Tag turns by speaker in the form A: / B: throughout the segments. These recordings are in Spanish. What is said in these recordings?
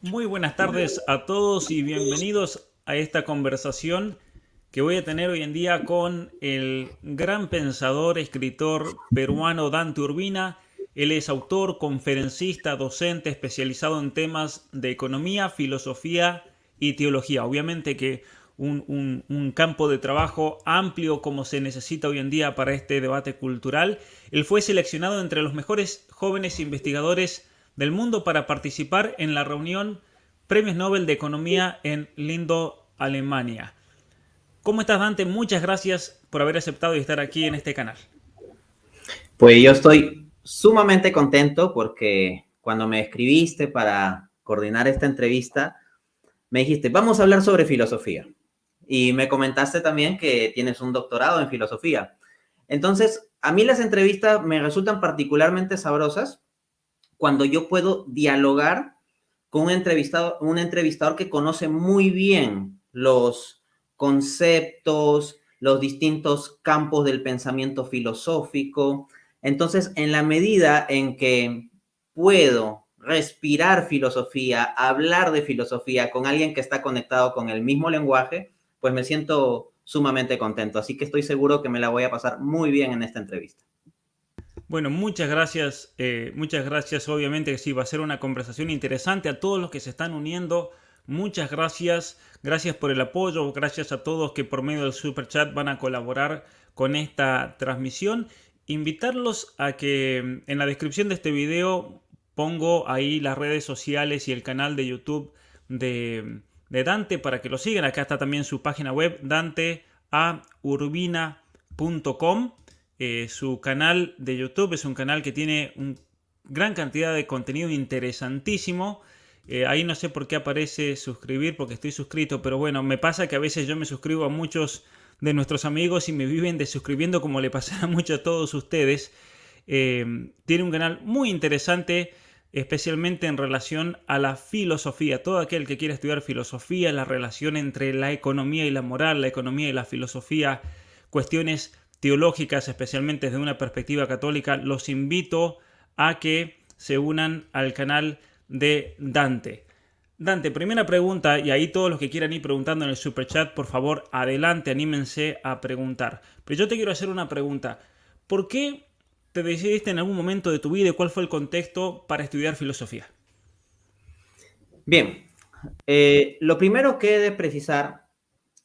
A: Muy buenas tardes a todos y bienvenidos a esta conversación que voy a tener hoy en día con el gran pensador, escritor peruano Dante Urbina. Él es autor, conferencista, docente especializado en temas de economía, filosofía y teología. Obviamente que un campo de trabajo amplio como se necesita hoy en día para este debate cultural. Él fue seleccionado entre los mejores jóvenes investigadores del mundo para participar en la reunión Premios Nobel de Economía en Lindo, Alemania. ¿Cómo estás, Dante? Muchas gracias por haber aceptado y estar aquí en este canal.
B: Pues yo estoy sumamente contento porque cuando me escribiste para coordinar esta entrevista, me dijiste, vamos a hablar sobre filosofía. Y me comentaste también que tienes un doctorado en filosofía. Entonces, a mí las entrevistas me resultan particularmente sabrosas cuando yo puedo dialogar con un entrevistador que conoce muy bien los conceptos, los distintos campos del pensamiento filosófico. Entonces, en la medida en que puedo respirar filosofía, hablar de filosofía con alguien que está conectado con el mismo lenguaje, pues me siento sumamente contento. Así que estoy seguro que me la voy a pasar muy bien en esta entrevista.
A: Bueno, muchas gracias. Muchas gracias. Obviamente que sí, va a ser una conversación interesante. A todos los que se están uniendo, muchas gracias. Gracias por el apoyo. Gracias a todos que por medio del super chat van a colaborar con esta transmisión. Invitarlos a que en la descripción de este video pongo ahí las redes sociales y el canal de YouTube de Dante para que lo sigan. Acá está también su página web, danteaurbina.com. Su canal de YouTube es un canal que tiene una gran cantidad de contenido interesantísimo. Ahí no sé por qué aparece suscribir, porque estoy suscrito, pero bueno, me pasa que a veces yo me suscribo a muchos de nuestros amigos y me viven desuscribiendo como le pasará mucho a todos ustedes. Tiene un canal muy interesante, especialmente en relación a la filosofía. Todo aquel que quiera estudiar filosofía, la relación entre la economía y la moral, la economía y la filosofía, cuestiones teológicas, especialmente desde una perspectiva católica, los invito a que se unan al canal de Dante. Dante, primera pregunta, y ahí todos los que quieran ir preguntando en el superchat, por favor, adelante, anímense a preguntar. Pero yo te quiero hacer una pregunta. ¿Por qué te decidiste en algún momento de tu vida y cuál fue el contexto para estudiar filosofía?
B: Bien, lo primero que he de precisar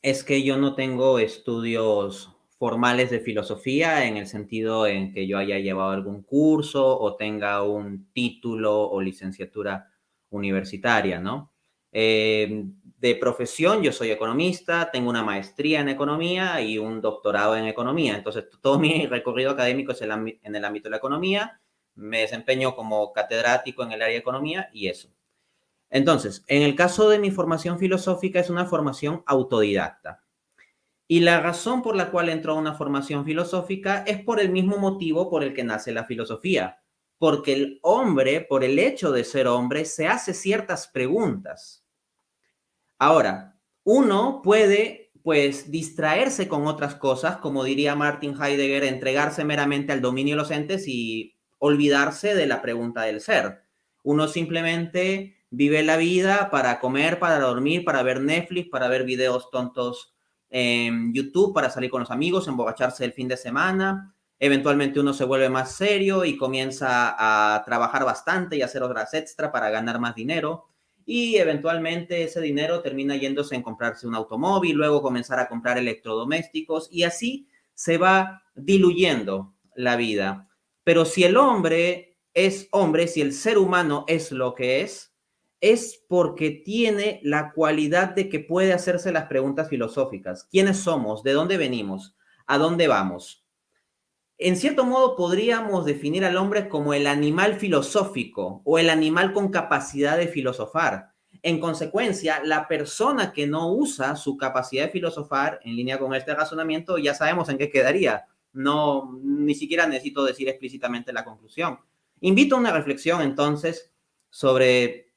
B: es que yo no tengo estudios formales de filosofía en el sentido en que yo haya llevado algún curso o tenga un título o licenciatura universitaria, ¿no? De profesión, yo soy economista, tengo una maestría en economía y un doctorado en economía. Entonces, todo mi recorrido académico es en el ámbito de la economía. Me desempeño como catedrático en el área de economía y eso. Entonces, en el caso de mi formación filosófica es una formación autodidacta. Y la razón por la cual entró a una formación filosófica es por el mismo motivo por el que nace la filosofía. Porque el hombre, por el hecho de ser hombre, se hace ciertas preguntas. Ahora, uno puede, pues, distraerse con otras cosas, como diría Martin Heidegger, entregarse meramente al dominio de los entes y olvidarse de la pregunta del ser. Uno simplemente vive la vida para comer, para dormir, para ver Netflix, para ver videos tontos en YouTube, para salir con los amigos, emborracharse el fin de semana. Eventualmente uno se vuelve más serio y comienza a trabajar bastante y hacer horas extra para ganar más dinero y eventualmente ese dinero termina yéndose en comprarse un automóvil, luego comenzar a comprar electrodomésticos y así se va diluyendo la vida. Pero si el hombre es hombre, si el ser humano es lo que es porque tiene la cualidad de que puede hacerse las preguntas filosóficas. ¿Quiénes somos? ¿De dónde venimos? ¿A dónde vamos? En cierto modo podríamos definir al hombre como el animal filosófico o el animal con capacidad de filosofar. En consecuencia, la persona que no usa su capacidad de filosofar en línea con este razonamiento, ya sabemos en qué quedaría. No, ni siquiera necesito decir explícitamente la conclusión. Invito a una reflexión entonces sobre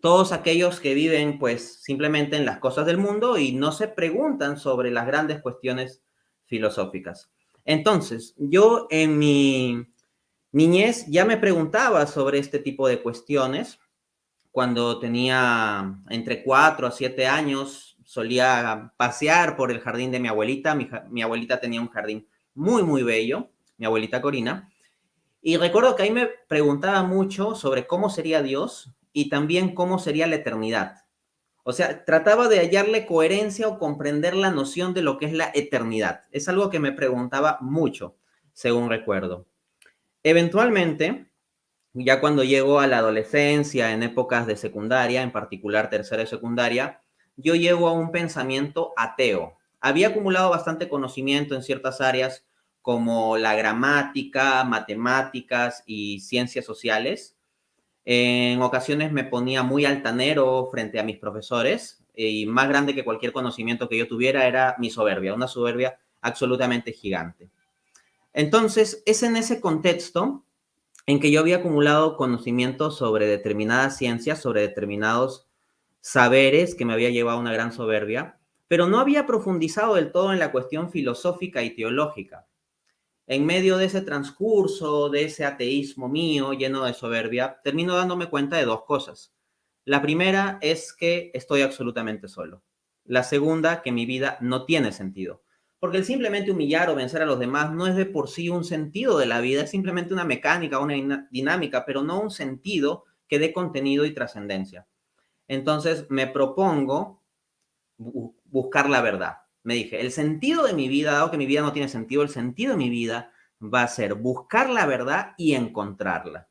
B: todos aquellos que viven pues simplemente en las cosas del mundo y no se preguntan sobre las grandes cuestiones filosóficas. Entonces, yo en mi niñez ya me preguntaba sobre este tipo de cuestiones Cuando tenía entre 4 a 7 años, solía pasear por el jardín de mi abuelita. Mi abuelita tenía un jardín muy, muy bello, mi abuelita Corina. Y recuerdo que ahí me preguntaba mucho sobre cómo sería Dios y también cómo sería la eternidad. O sea, trataba de hallarle coherencia o comprender la noción de lo que es la eternidad. Es algo que me preguntaba mucho, según recuerdo. Eventualmente, ya cuando llego a la adolescencia, en épocas de secundaria, en particular tercera y secundaria, yo llego a un pensamiento ateo. Había acumulado bastante conocimiento en ciertas áreas como la gramática, matemáticas y ciencias sociales. En ocasiones me ponía muy altanero frente a mis profesores y más grande que cualquier conocimiento que yo tuviera era mi soberbia, una soberbia absolutamente gigante. Entonces, es en ese contexto en que yo había acumulado conocimientos sobre determinadas ciencias, sobre determinados saberes que me había llevado a una gran soberbia, pero no había profundizado del todo en la cuestión filosófica y teológica. En medio de ese transcurso, de ese ateísmo mío lleno de soberbia, termino dándome cuenta de dos cosas. La primera es que estoy absolutamente solo. La segunda, que mi vida no tiene sentido. Porque el simplemente humillar o vencer a los demás no es de por sí un sentido de la vida, es simplemente una mecánica, una dinámica, pero no un sentido que dé contenido y trascendencia. Entonces me propongo buscar la verdad. Me dije, el sentido de mi vida, dado que mi vida no tiene sentido, el sentido de mi vida va a ser buscar la verdad y encontrarla.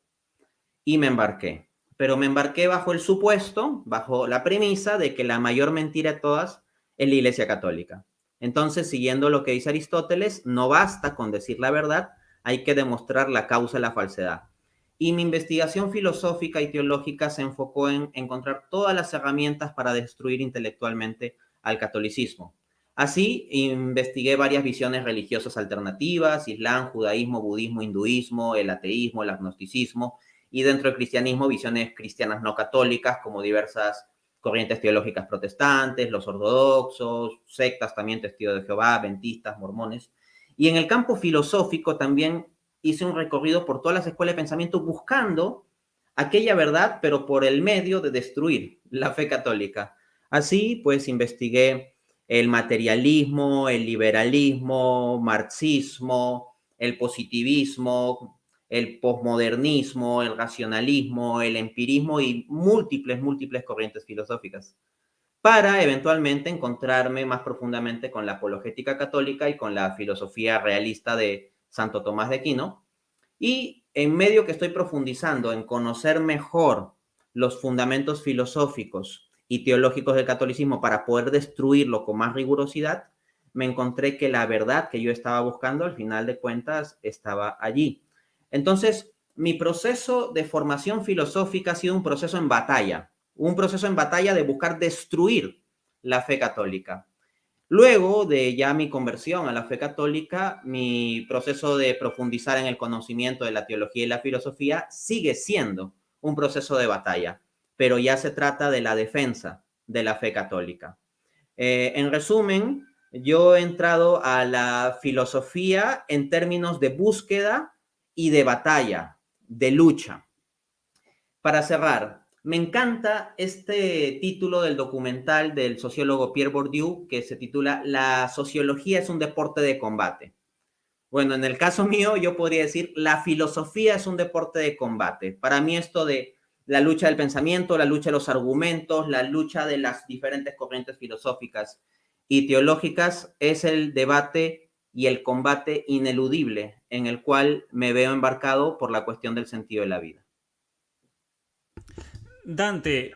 B: Y me embarqué. Pero me embarqué bajo el supuesto, bajo la premisa de que la mayor mentira de todas es la Iglesia Católica. Entonces, siguiendo lo que dice Aristóteles, no basta con decir la verdad, hay que demostrar la causa de la falsedad. Y mi investigación filosófica y teológica se enfocó en encontrar todas las herramientas para destruir intelectualmente al catolicismo. Así, investigué varias visiones religiosas alternativas: Islam, judaísmo, budismo, hinduismo, el ateísmo, el agnosticismo, y dentro del cristianismo, visiones cristianas no católicas, como diversas corrientes teológicas protestantes, los ortodoxos, sectas también, testigos de Jehová, adventistas, mormones. Y en el campo filosófico también hice un recorrido por todas las escuelas de pensamiento buscando aquella verdad, pero por el medio de destruir la fe católica. Así, pues, investigué el materialismo, el liberalismo, marxismo, el positivismo, el posmodernismo, el racionalismo, el empirismo y múltiples corrientes filosóficas, para eventualmente encontrarme más profundamente con la apologética católica y con la filosofía realista de Santo Tomás de Aquino. Y en medio que estoy profundizando en conocer mejor los fundamentos filosóficos y teológicos del catolicismo para poder destruirlo con más rigurosidad, me encontré que la verdad que yo estaba buscando, al final de cuentas, estaba allí. Entonces, mi proceso de formación filosófica ha sido un proceso en batalla de buscar destruir la fe católica. Luego de ya mi conversión a la fe católica, mi proceso de profundizar en el conocimiento de la teología y la filosofía sigue siendo un proceso de batalla, pero ya se trata de la defensa de la fe católica. En resumen, yo he entrado a la filosofía en términos de búsqueda y de batalla, de lucha. Para cerrar, me encanta este título del documental del sociólogo Pierre Bourdieu, que se titula La sociología es un deporte de combate. Bueno, en el caso mío, yo podría decir la filosofía es un deporte de combate. Para mí esto de la lucha del pensamiento, la lucha de los argumentos, la lucha de las diferentes corrientes filosóficas y teológicas es el debate y el combate ineludible en el cual me veo embarcado por la cuestión del sentido de la vida.
A: Dante,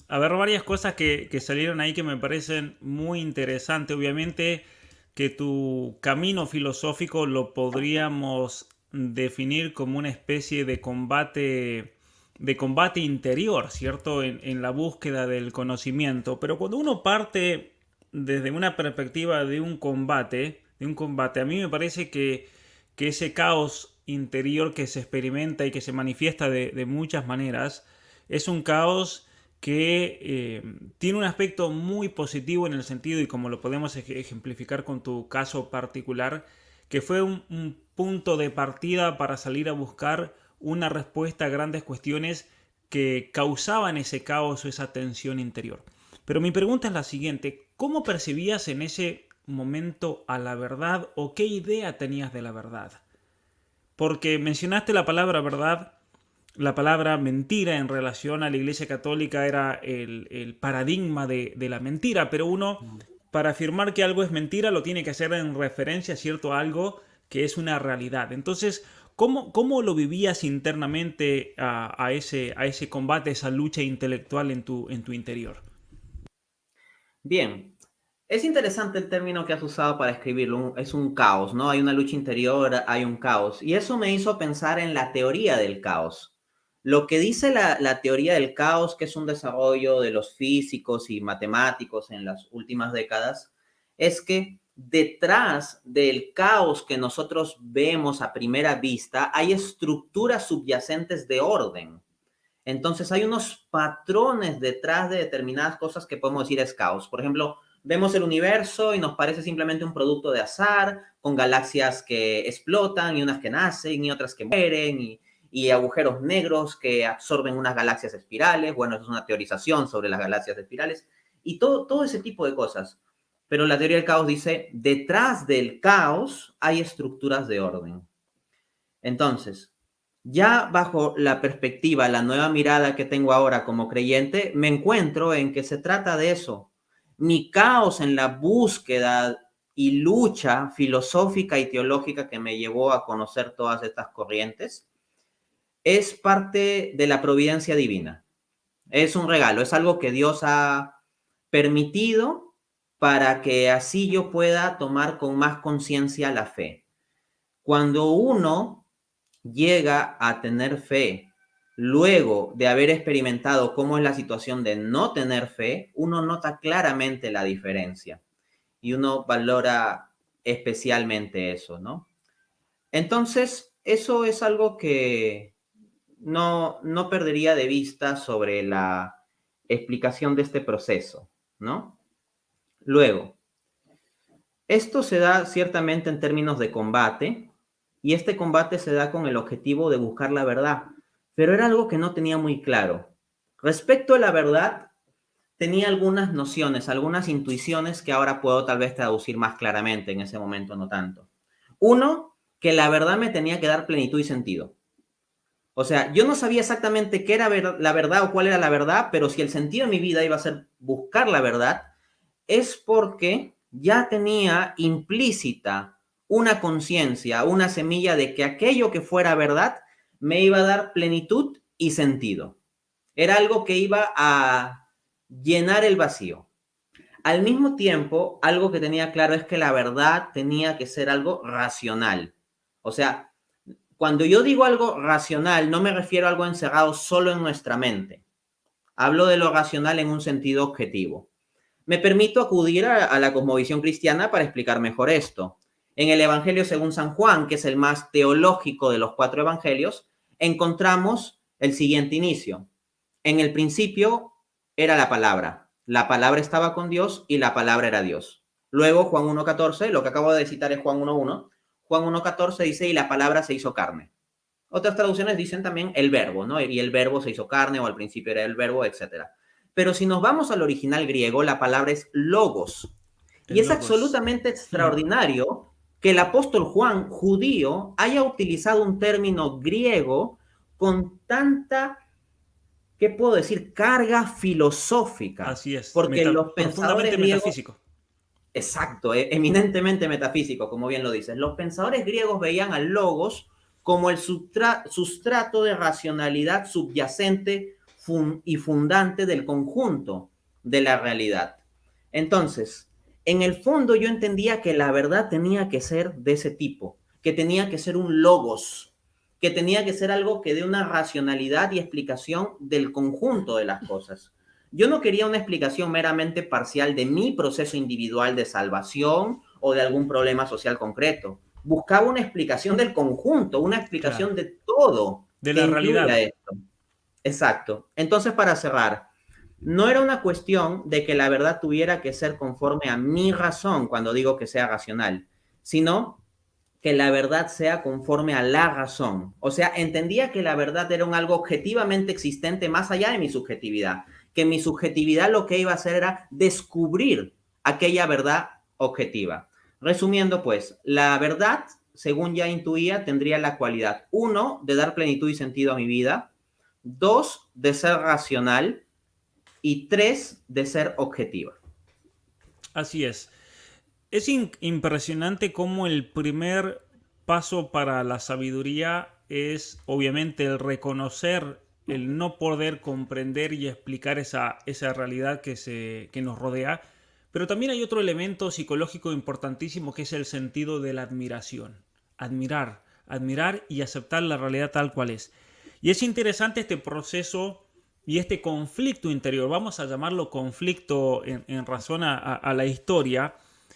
A: a ver, varias cosas que salieron ahí que me parecen muy interesantes. Obviamente que tu camino filosófico lo podríamos definir como una especie de combate interior, ¿cierto? En la búsqueda del conocimiento. Pero cuando uno parte desde una perspectiva de un combate, a mí me parece que ese caos interior que se experimenta y que se manifiesta de muchas maneras, es un caos que tiene un aspecto muy positivo en el sentido, y como lo podemos ejemplificar con tu caso particular, que fue un punto de partida para salir a buscar una respuesta a grandes cuestiones que causaban ese caos o esa tensión interior. Pero mi pregunta es la siguiente, ¿cómo percibías en ese momento a la verdad o qué idea tenías de la verdad? Porque mencionaste la palabra verdad, la palabra mentira en relación a la Iglesia Católica era el paradigma de la mentira, pero uno para afirmar que algo es mentira lo tiene que hacer en referencia a cierto algo que es una realidad. Entonces, ¿cómo lo vivías internamente a ese combate, esa lucha intelectual en tu interior?
B: Bien, es interesante el término que has usado para escribirlo, es un caos, ¿no? Hay una lucha interior, hay un caos. Y eso me hizo pensar en la teoría del caos. Lo que dice la teoría del caos, que es un desarrollo de los físicos y matemáticos en las últimas décadas, es que detrás del caos que nosotros vemos a primera vista hay estructuras subyacentes de orden. Entonces hay unos patrones detrás de determinadas cosas que podemos decir es caos. Por ejemplo, vemos el universo y nos parece simplemente un producto de azar, con galaxias que explotan y unas que nacen y otras que mueren y agujeros negros que absorben unas galaxias espirales. Bueno, eso es una teorización sobre las galaxias espirales y todo ese tipo de cosas. Pero la teoría del caos dice, detrás del caos hay estructuras de orden. Entonces, ya bajo la perspectiva, la nueva mirada que tengo ahora como creyente, me encuentro en que se trata de eso. Mi caos en la búsqueda y lucha filosófica y teológica que me llevó a conocer todas estas corrientes es parte de la providencia divina. Es un regalo, es algo que Dios ha permitido para que así yo pueda tomar con más conciencia la fe. Cuando uno llega a tener fe luego de haber experimentado cómo es la situación de no tener fe, uno nota claramente la diferencia y uno valora especialmente eso, ¿no? Entonces, eso es algo que no perdería de vista sobre la explicación de este proceso, ¿no? Luego, esto se da ciertamente en términos de combate, y este combate se da con el objetivo de buscar la verdad, pero era algo que no tenía muy claro. Respecto a la verdad, tenía algunas nociones, algunas intuiciones que ahora puedo tal vez traducir más claramente, en ese momento no tanto. Uno, que la verdad me tenía que dar plenitud y sentido. O sea, yo no sabía exactamente qué era la verdad o cuál era la verdad, pero si el sentido de mi vida iba a ser buscar la verdad, es porque ya tenía implícita una conciencia, una semilla de que aquello que fuera verdad me iba a dar plenitud y sentido. Era algo que iba a llenar el vacío. Al mismo tiempo, algo que tenía claro es que la verdad tenía que ser algo racional. O sea, cuando yo digo algo racional, no me refiero a algo encerrado solo en nuestra mente. Hablo de lo racional en un sentido objetivo. Me permito acudir a la cosmovisión cristiana para explicar mejor esto. En el Evangelio según San Juan, que es el más teológico de los 4 evangelios, encontramos el siguiente inicio. En el principio era la palabra estaba con Dios y la palabra era Dios. Luego Juan 1.14, lo que acabo de citar es Juan 1.1, Juan 1.14 dice, y la palabra se hizo carne. Otras traducciones dicen también el verbo, ¿no? Y el verbo se hizo carne o al principio era el verbo, etcétera. Pero si nos vamos al original griego, la palabra es logos. Y
A: El
B: es
A: logos.
B: absolutamente extraordinario que el apóstol Juan, judío, haya utilizado un término griego con tanta, ¿qué puedo decir?, carga filosófica.
A: Así es,
B: Porque los pensadores
A: profundamente
B: griegos,
A: metafísico.
B: exacto, eminentemente metafísico, como bien lo dices, los pensadores griegos veían al logos como el sustrato de racionalidad subyacente y fundante del conjunto de la realidad. Entonces, en el fondo yo entendía que la verdad tenía que ser de ese tipo, que tenía que ser un logos, que tenía que ser algo que dé una racionalidad y explicación del conjunto de las cosas. Yo no quería una explicación meramente parcial de mi proceso individual de salvación o de algún problema social concreto. Buscaba una explicación del conjunto, una
A: Claro.
B: explicación de todo
A: De
B: que
A: la
B: incluya
A: realidad.
B: esto. Exacto. Entonces, para cerrar, no era una cuestión de que la verdad tuviera que ser conforme a mi razón cuando digo que sea racional, sino que la verdad sea conforme a la razón. O sea, entendía que la verdad era un algo objetivamente existente más allá de mi subjetividad, que mi subjetividad lo que iba a hacer era descubrir aquella verdad objetiva. Resumiendo, pues, la verdad, según ya intuía, tendría la cualidad, uno, de dar plenitud y sentido a mi vida, dos, de ser racional y tres, de ser objetiva.
A: Así es. Es impresionante cómo el primer paso para la sabiduría es obviamente el reconocer, el no poder comprender y explicar esa realidad que nos rodea. Pero también hay otro elemento psicológico importantísimo que es el sentido de la admiración. Admirar y aceptar la realidad tal cual es. Y es interesante este proceso y este conflicto interior, vamos a llamarlo conflicto en razón a la historia,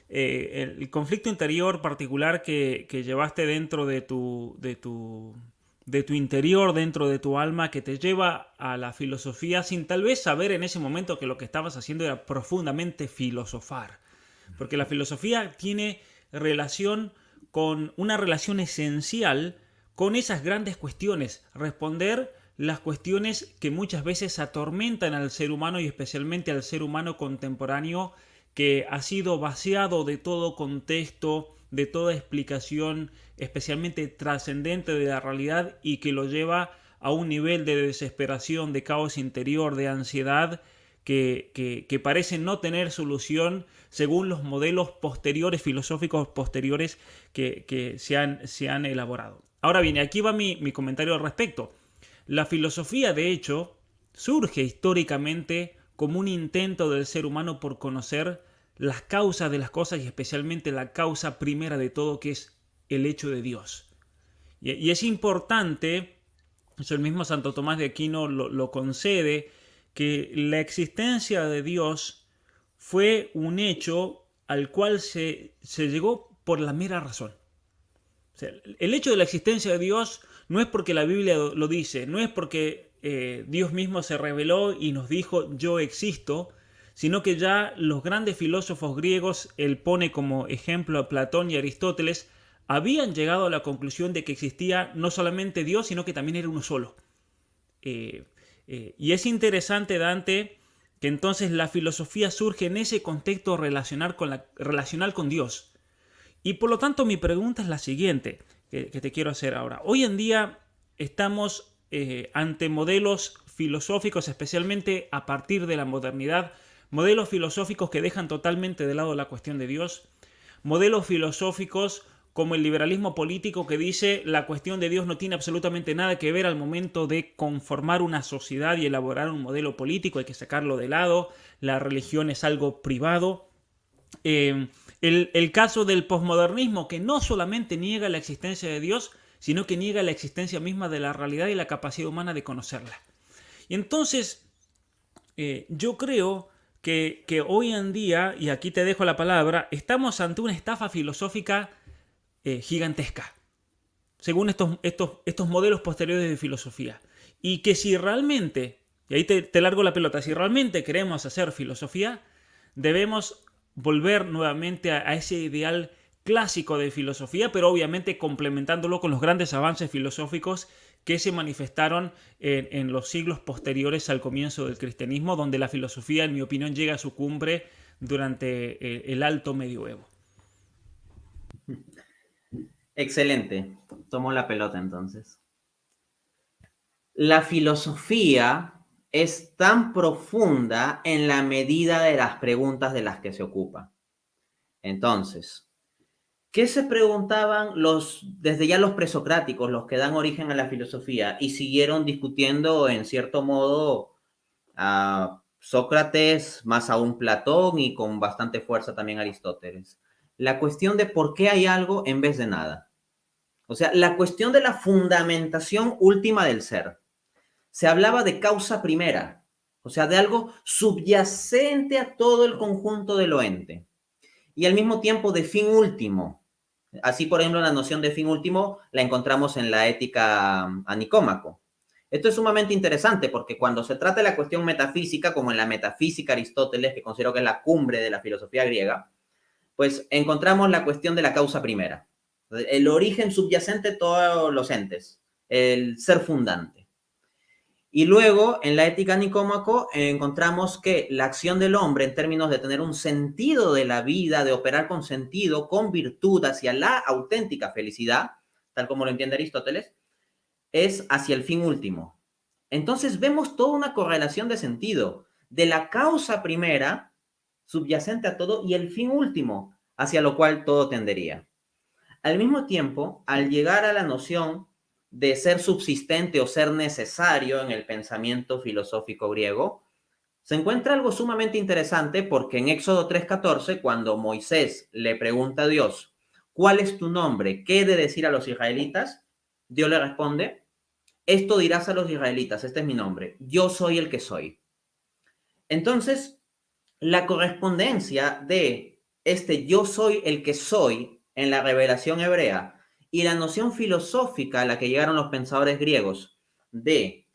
A: el conflicto interior particular que llevaste dentro de tu interior, dentro de tu alma, que te lleva a la filosofía sin tal vez saber en ese momento que lo que estabas haciendo era profundamente filosofar. Porque la filosofía tiene relación con una relación esencial con esas grandes cuestiones, responder las cuestiones que muchas veces atormentan al ser humano y especialmente al ser humano contemporáneo que ha sido vaciado de todo contexto, de toda explicación, especialmente trascendente de la realidad y que lo lleva a un nivel de desesperación, de caos interior, de ansiedad que parece no tener solución según los modelos posteriores, filosóficos posteriores que se han elaborado. Ahora bien, aquí va mi comentario al respecto. La filosofía, de hecho, surge históricamente como un intento del ser humano por conocer las causas de las cosas y especialmente la causa primera de todo, que es el hecho de Dios. Y es importante, eso el mismo Santo Tomás de Aquino lo concede, que la existencia de Dios fue un hecho al cual se llegó por la mera razón. O sea, el hecho de la existencia de Dios no es porque la Biblia lo dice, no es porque Dios mismo se reveló y nos dijo yo existo, sino que ya los grandes filósofos griegos, él pone como ejemplo a Platón y Aristóteles, habían llegado a la conclusión de que existía no solamente Dios, sino que también era uno solo. Y es interesante, Dante, que entonces la filosofía surge en ese contexto relacional con Dios. Y por lo tanto mi pregunta es la siguiente, que te quiero hacer ahora. Hoy en día estamos ante modelos filosóficos, especialmente a partir de la modernidad, modelos filosóficos que dejan totalmente de lado la cuestión de Dios, modelos filosóficos como el liberalismo político que dice la cuestión de Dios no tiene absolutamente nada que ver al momento de conformar una sociedad y elaborar un modelo político, hay que sacarlo de lado, la religión es algo privado. El caso del posmodernismo, que no solamente niega la existencia de Dios, sino que niega la existencia misma de la realidad y la capacidad humana de conocerla. Y entonces, yo creo que hoy en día, y aquí te dejo la palabra, estamos ante una estafa filosófica gigantesca, según estos modelos posteriores de filosofía. Y que si realmente, y ahí te largo la pelota, si realmente queremos hacer filosofía, debemos volver nuevamente a ese ideal clásico de filosofía, pero obviamente complementándolo con los grandes avances filosóficos que se manifestaron en los siglos posteriores al comienzo del cristianismo, donde la filosofía, en mi opinión, llega a su cumbre durante el Alto Medioevo.
B: Excelente. Tomo la pelota entonces. La filosofía es tan profunda en la medida de las preguntas de las que se ocupa. Entonces, ¿qué se preguntaban desde ya los presocráticos, los que dan origen a la filosofía, y siguieron discutiendo en cierto modo a Sócrates, más aún Platón y con bastante fuerza también Aristóteles? La cuestión de por qué hay algo en vez de nada. O sea, la cuestión de la fundamentación última del ser. Se hablaba de causa primera, o sea, de algo subyacente a todo el conjunto de lo ente. Y al mismo tiempo de fin último. Así, por ejemplo, la noción de fin último la encontramos en la ética a Nicómaco. Esto es sumamente interesante porque cuando se trata de la cuestión metafísica, como en la metafísica Aristóteles, que considero que es la cumbre de la filosofía griega, pues encontramos la cuestión de la causa primera. el origen subyacente de todos los entes, el ser fundante. Y luego, en la Ética Nicómaco, encontramos que la acción del hombre, en términos de tener un sentido de la vida, de operar con sentido, con virtud hacia la auténtica felicidad, tal como lo entiende Aristóteles, es hacia el fin último. Entonces vemos toda una correlación de sentido, de la causa primera, subyacente a todo, y el fin último, hacia lo cual todo tendería. Al mismo tiempo, al llegar a la noción de ser subsistente o ser necesario en el pensamiento filosófico griego, se encuentra algo sumamente interesante porque en Éxodo 3:14, cuando Moisés le pregunta a Dios, ¿cuál es tu nombre? ¿Qué he de decir a los israelitas? Dios le responde, esto dirás a los israelitas, este es mi nombre, yo soy el que soy. Entonces, la correspondencia de este yo soy el que soy en la revelación hebrea y la noción filosófica a la que llegaron los pensadores griegos de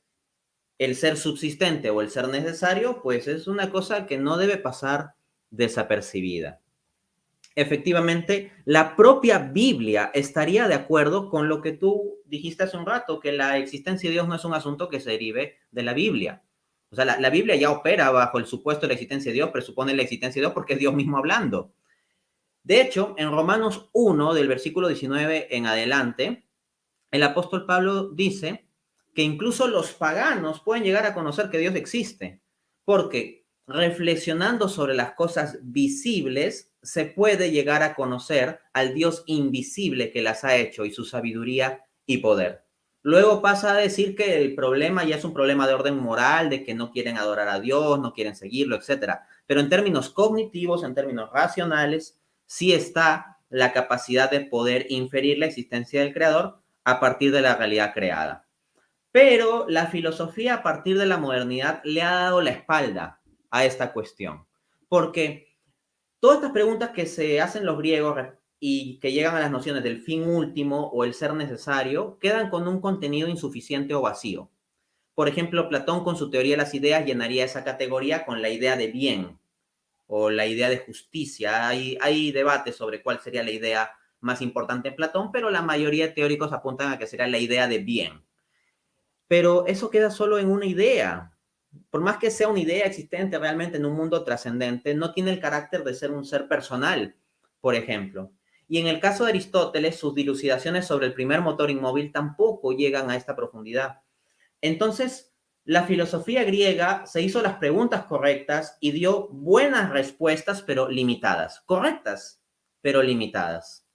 B: el ser subsistente o el ser necesario, pues es una cosa que no debe pasar desapercibida. Efectivamente, la propia Biblia estaría de acuerdo con lo que tú dijiste hace un rato, que la existencia de Dios no es un asunto que se derive de la Biblia. O sea, la Biblia ya opera bajo el supuesto de la existencia de Dios, presupone la existencia de Dios porque es Dios mismo hablando. De hecho, en Romanos 1, del versículo 19 en adelante, el apóstol Pablo dice que incluso los paganos pueden llegar a conocer que Dios existe, porque reflexionando sobre las cosas visibles, se puede llegar a conocer al Dios invisible que las ha hecho y su sabiduría y poder. Luego pasa a decir que el problema ya es un problema de orden moral, de que no quieren adorar a Dios, no quieren seguirlo, etc. Pero en términos cognitivos, en términos racionales, sí está la capacidad de poder inferir la existencia del Creador a partir de la realidad creada. Pero la filosofía a partir de la modernidad le ha dado la espalda a esta cuestión, porque todas estas preguntas que se hacen los griegos y que llegan a las nociones del fin último o el ser necesario, quedan con un contenido insuficiente o vacío. Por ejemplo, Platón con su teoría de las ideas llenaría esa categoría con la idea de bien o la idea de justicia. Hay debates sobre cuál sería la idea más importante en Platón, pero la mayoría de teóricos apuntan a que sería la idea de bien. Pero eso queda solo en una idea. Por más que sea una idea existente realmente en un mundo trascendente, no tiene el carácter de ser un ser personal, por ejemplo. Y en el caso de Aristóteles, sus dilucidaciones sobre el primer motor inmóvil tampoco llegan a esta profundidad. Entonces, la filosofía griega se hizo las preguntas correctas y dio buenas respuestas, pero limitadas. Correctas, pero limitadas.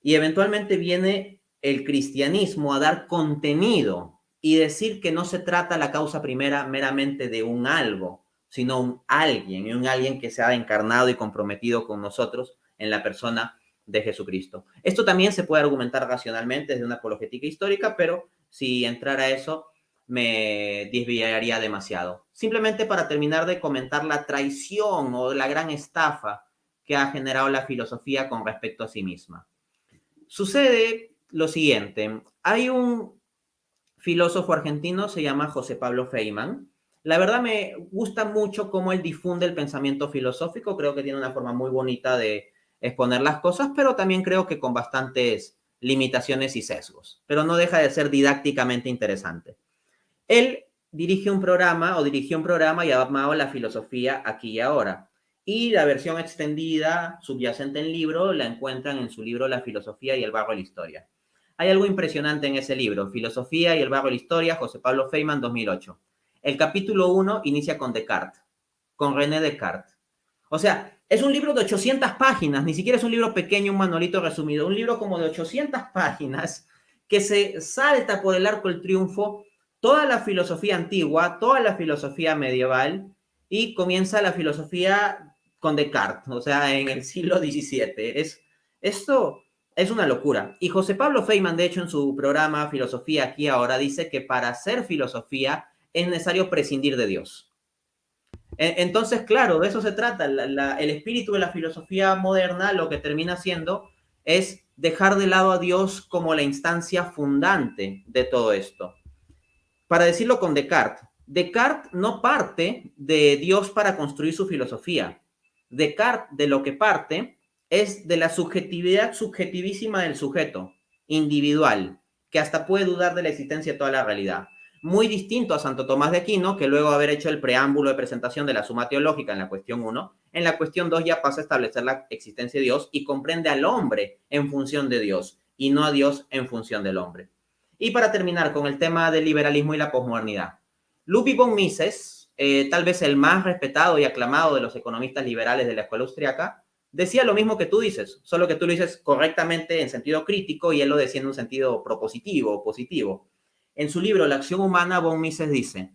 B: Y eventualmente viene el cristianismo a dar contenido y decir que no se trata la causa primera meramente de un algo, sino un alguien, y un alguien que se ha encarnado y comprometido con nosotros en la persona de Jesucristo. Esto también se puede argumentar racionalmente desde una apologética histórica, pero si entrara a eso me desviaría demasiado. Simplemente para terminar de comentar la traición o la gran estafa que ha generado la filosofía con respecto a sí misma. Sucede lo siguiente, hay un filósofo argentino, se llama José Pablo Feynman. La verdad me gusta mucho cómo él difunde el pensamiento filosófico, creo que tiene una forma muy bonita de exponer las cosas, pero también creo que con bastantes limitaciones y sesgos, pero no deja de ser didácticamente interesante. Él dirigió un programa llamado La Filosofía Aquí y Ahora, y la versión extendida subyacente en libro la encuentran en su libro La Filosofía y el Barro de la Historia. Hay algo impresionante en ese libro, Filosofía y el Barro de la Historia, José Pablo Feynman, 2008. El capítulo 1 inicia con Descartes, con René Descartes. O sea, es un libro de 800 páginas, ni siquiera es un libro pequeño, un manualito resumido, un libro como de 800 páginas que se salta por el arco del triunfo toda la filosofía antigua, toda la filosofía medieval y comienza la filosofía con Descartes, o sea, en el siglo XVII. Esto es una locura. Y José Pablo Feynman, de hecho, en su programa Filosofía Aquí Ahora, dice que para hacer filosofía es necesario prescindir de Dios. Entonces, claro, de eso se trata. El espíritu de la filosofía moderna lo que termina siendo es dejar de lado a Dios como la instancia fundante de todo esto. Para decirlo con Descartes, Descartes no parte de Dios para construir su filosofía. Descartes de lo que parte es de la subjetividad subjetivísima del sujeto, individual, que hasta puede dudar de la existencia de toda la realidad. Muy distinto a Santo Tomás de Aquino, que luego de haber hecho el preámbulo de presentación de la Suma Teológica en la cuestión 1, en la cuestión 2 ya pasa a establecer la existencia de Dios y comprende al hombre en función de Dios y no a Dios en función del hombre. Y para terminar con el tema del liberalismo y la posmodernidad. Ludwig von Mises, tal vez el más respetado y aclamado de los economistas liberales de la escuela austriaca, decía lo mismo que tú dices, solo que tú lo dices correctamente en sentido crítico y él lo decía en un sentido propositivo o positivo. En su libro La acción humana, von Mises dice: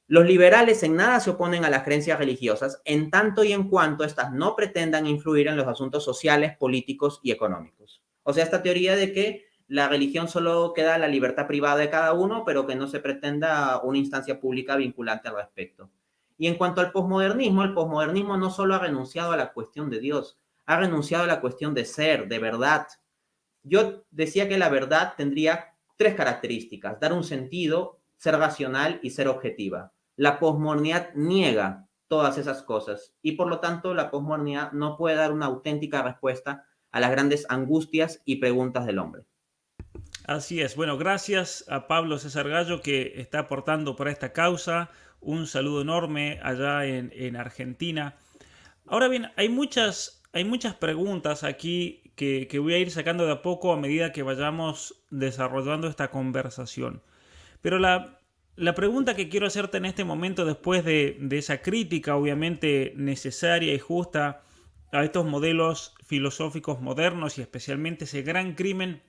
B: los liberales en nada se oponen a las creencias religiosas en tanto y en cuanto éstas no pretendan influir en los asuntos sociales, políticos y económicos. O sea, esta teoría de que la religión solo queda la libertad privada de cada uno, pero que no se pretenda una instancia pública vinculante al respecto. Y en cuanto al posmodernismo, el posmodernismo no solo ha renunciado a la cuestión de Dios, ha renunciado a la cuestión de ser, de verdad. Yo decía que la verdad tendría tres características: dar un sentido, ser racional y ser objetiva. La posmodernidad niega todas esas cosas y por lo tanto la posmodernidad no puede dar una auténtica respuesta a las grandes angustias y preguntas del hombre.
A: Así es. Bueno, gracias a Pablo César Gallo que está aportando para esta causa. Un saludo enorme allá en Argentina. Ahora bien, hay muchas preguntas aquí que voy a ir sacando de a poco a medida que vayamos desarrollando esta conversación. Pero la pregunta que quiero hacerte en este momento, después de esa crítica obviamente necesaria y justa a estos modelos filosóficos modernos y especialmente ese gran crimen,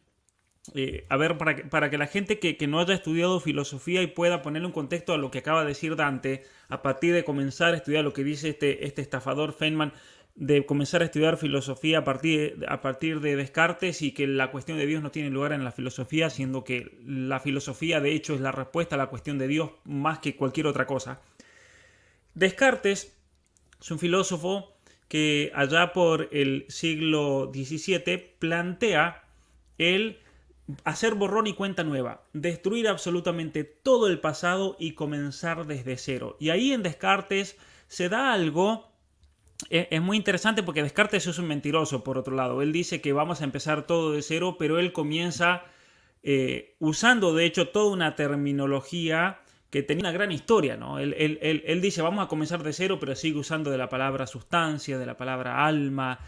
A: a ver, para que la gente que no haya estudiado filosofía y pueda ponerle un contexto a lo que acaba de decir Dante, a partir de comenzar a estudiar lo que dice este estafador Feynman, de comenzar a estudiar filosofía a partir de Descartes, y que la cuestión de Dios no tiene lugar en la filosofía, siendo que la filosofía de hecho es la respuesta a la cuestión de Dios más que cualquier otra cosa. Descartes es un filósofo que allá por el siglo XVII plantea el hacer borrón y cuenta nueva, destruir absolutamente todo el pasado y comenzar desde cero. Y ahí en Descartes se da algo, es muy interesante porque Descartes es un mentiroso, por otro lado. Él dice que vamos a empezar todo de cero, pero él comienza usando de hecho toda una terminología que tenía una gran historia, ¿no? Él dice vamos a comenzar de cero, pero sigue usando de la palabra sustancia, de la palabra alma,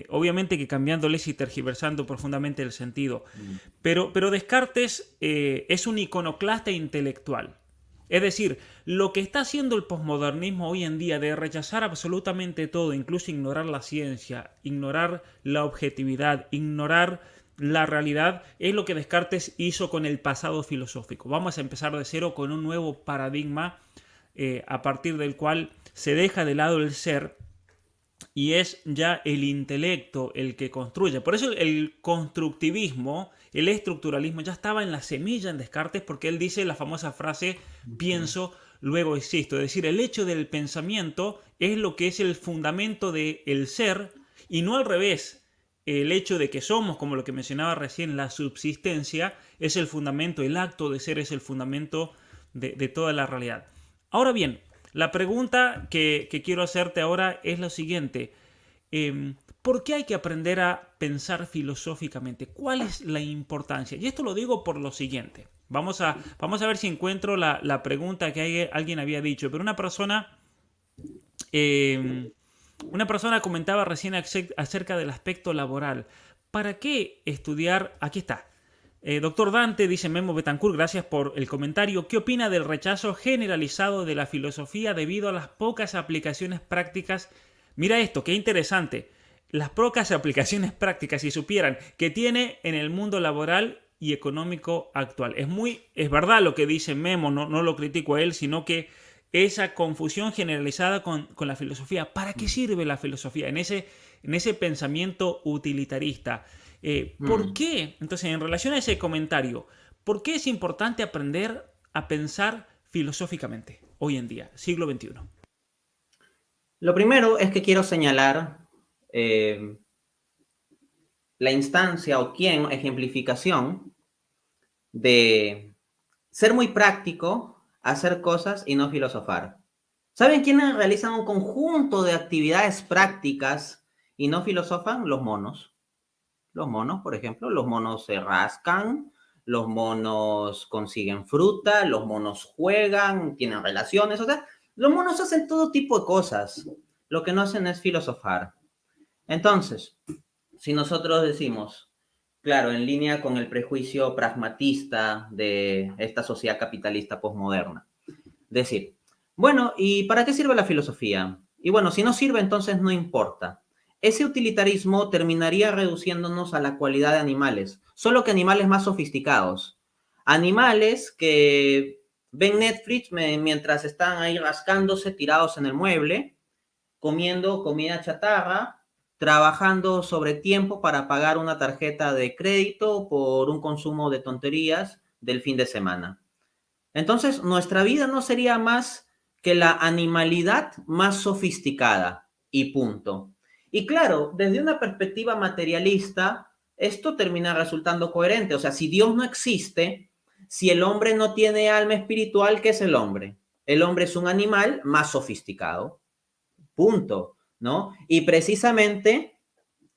A: obviamente que cambiándoles y tergiversando profundamente el sentido. Pero Descartes es un iconoclasta intelectual. Es decir, lo que está haciendo el posmodernismo hoy en día de rechazar absolutamente todo, incluso ignorar la ciencia, ignorar la objetividad, ignorar la realidad, es lo que Descartes hizo con el pasado filosófico. Vamos a empezar de cero con un nuevo paradigma a partir del cual se deja de lado el ser y es ya el intelecto el que construye. Por eso el constructivismo, el estructuralismo ya estaba en la semilla en Descartes, porque él dice la famosa frase pienso, luego existo. Es decir, el hecho del pensamiento es lo que es el fundamento del ser y no al revés. El hecho de que somos, como lo que mencionaba recién, la subsistencia, es el fundamento, el acto de ser es el fundamento de toda la realidad. Ahora bien, la pregunta que quiero hacerte ahora es lo siguiente. ¿Por qué hay que aprender a pensar filosóficamente? ¿Cuál es la importancia? Y esto lo digo por lo siguiente. Vamos a ver si encuentro la pregunta que alguien había dicho. Pero una persona comentaba recién acerca del aspecto laboral. ¿Para qué estudiar? Aquí está. Doctor Dante, dice Memo Betancourt, gracias por el comentario. ¿Qué opina del rechazo generalizado de la filosofía debido a las pocas aplicaciones prácticas? Mira esto, qué interesante. Las pocas aplicaciones prácticas, si supieran, que tiene en el mundo laboral y económico actual. Es verdad lo que dice Memo, no lo critico a él, sino que esa confusión generalizada con la filosofía. ¿Para qué sirve la filosofía? En ese pensamiento utilitarista. ¿Por qué? Entonces, en relación a ese comentario, ¿por qué es importante aprender a pensar filosóficamente hoy en día, siglo XXI?
B: Lo primero es que quiero señalar la instancia o ejemplificación de ser muy práctico, hacer cosas y no filosofar. ¿Saben quiénes realizan un conjunto de actividades prácticas y no filosofan los monos. Los monos, por ejemplo, los monos se rascan, los monos consiguen fruta, los monos juegan, tienen relaciones, o sea, los monos hacen todo tipo de cosas. Lo que no hacen es filosofar. Entonces, si nosotros decimos, claro, en línea con el prejuicio pragmatista de esta sociedad capitalista posmoderna, decir, bueno, ¿y para qué sirve la filosofía? Y bueno, si no sirve, entonces no importa. Ese utilitarismo terminaría reduciéndonos a la cualidad de animales, solo que animales más sofisticados. Animales que ven Netflix mientras están ahí rascándose, tirados en el mueble, comiendo comida chatarra, trabajando sobre tiempo para pagar una tarjeta de crédito por un consumo de tonterías del fin de semana. Entonces, nuestra vida no sería más que la animalidad más sofisticada y punto. Y claro, desde una perspectiva materialista, esto termina resultando coherente. O sea, si Dios no existe, si el hombre no tiene alma espiritual, ¿qué es el hombre? El hombre es un animal más sofisticado. Punto, ¿no? Y precisamente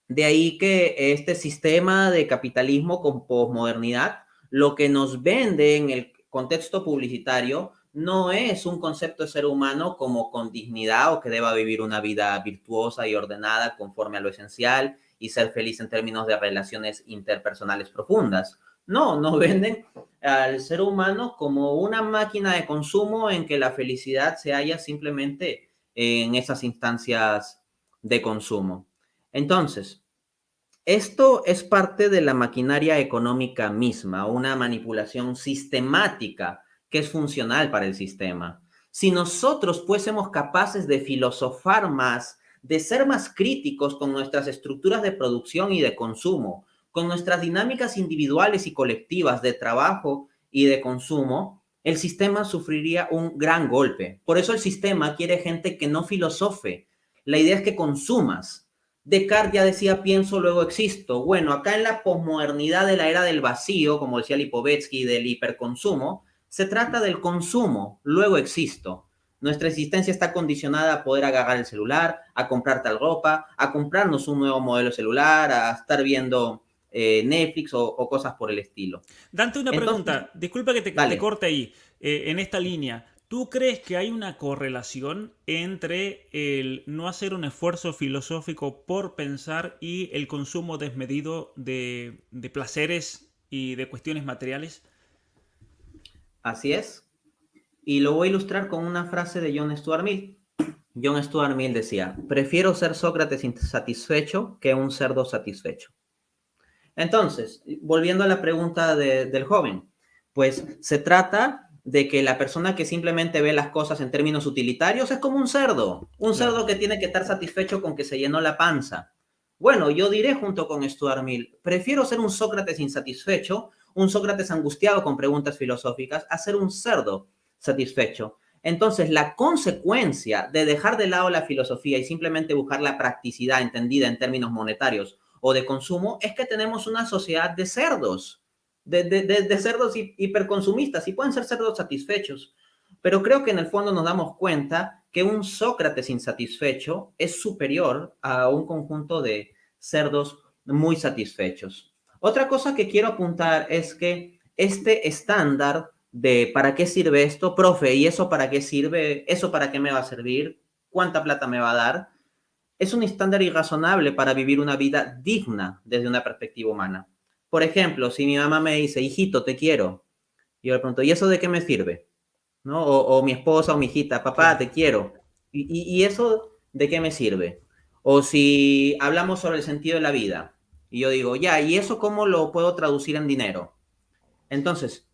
B: de ahí que este sistema de capitalismo con posmodernidad, lo que nos vende en el contexto publicitario no es un concepto de ser humano como con dignidad o que deba vivir una vida virtuosa y ordenada conforme a lo esencial y ser feliz en términos de relaciones interpersonales profundas. No, nos venden al ser humano como una máquina de consumo en que la felicidad se halla simplemente en esas instancias de consumo. Entonces, esto es parte de la maquinaria económica misma, una manipulación sistemática que es funcional para el sistema. Si nosotros fuésemos capaces de filosofar más, de ser más críticos con nuestras estructuras de producción y de consumo, con nuestras dinámicas individuales y colectivas de trabajo y de consumo, el sistema sufriría un gran golpe. Por eso el sistema quiere gente que no filosofe. La idea es que consumas. Descartes ya decía pienso, luego existo. Bueno, acá en la posmodernidad de la era del vacío, como decía Lipovetsky, del hiperconsumo, se trata del consumo, luego existo. Nuestra existencia está condicionada a poder agarrar el celular, a comprar tal ropa, a comprarnos un nuevo modelo celular, a estar viendo Netflix o cosas por el estilo.
A: Dante, una
B: Entonces,
A: pregunta. Disculpa que te
B: dale.
A: corte ahí, en esta línea. ¿Tú crees que hay una correlación entre el no hacer un esfuerzo filosófico por pensar y el consumo desmedido de placeres y de cuestiones materiales?
B: Así es. Y lo voy a ilustrar con una frase de John Stuart Mill. John Stuart Mill decía, prefiero ser Sócrates insatisfecho que un cerdo satisfecho. Entonces, volviendo a la pregunta del joven, pues se trata de que la persona que simplemente ve las cosas en términos utilitarios es como un
A: Claro.
B: cerdo que tiene que estar satisfecho con que se llenó la panza. Bueno, yo diré junto con Stuart Mill, prefiero ser un Sócrates insatisfecho, un Sócrates angustiado con preguntas filosóficas, a ser un cerdo satisfecho. Entonces, la consecuencia de dejar de lado la filosofía y simplemente buscar la practicidad entendida en términos monetarios o de consumo es que tenemos una sociedad de cerdos, de cerdos hiperconsumistas, y pueden ser cerdos satisfechos. Pero creo que en el fondo nos damos cuenta que un Sócrates insatisfecho es superior a un conjunto de cerdos muy satisfechos. Otra cosa que quiero apuntar es que este estándar de ¿para qué sirve esto, profe? ¿Y eso para qué sirve? ¿Eso para qué me va a servir? ¿Cuánta plata me va a dar? Es un estándar irrazonable para vivir una vida digna desde una perspectiva humana. Por ejemplo, si mi mamá me dice, hijito, te quiero, y yo le pregunto, ¿y eso de qué me sirve? ¿No? O mi esposa o mi hijita, papá,
A: Claro.
B: te quiero. ¿Y eso de qué me sirve? O si hablamos sobre el sentido de la vida, y yo digo, ya, ¿y eso cómo lo puedo traducir en dinero? Entonces,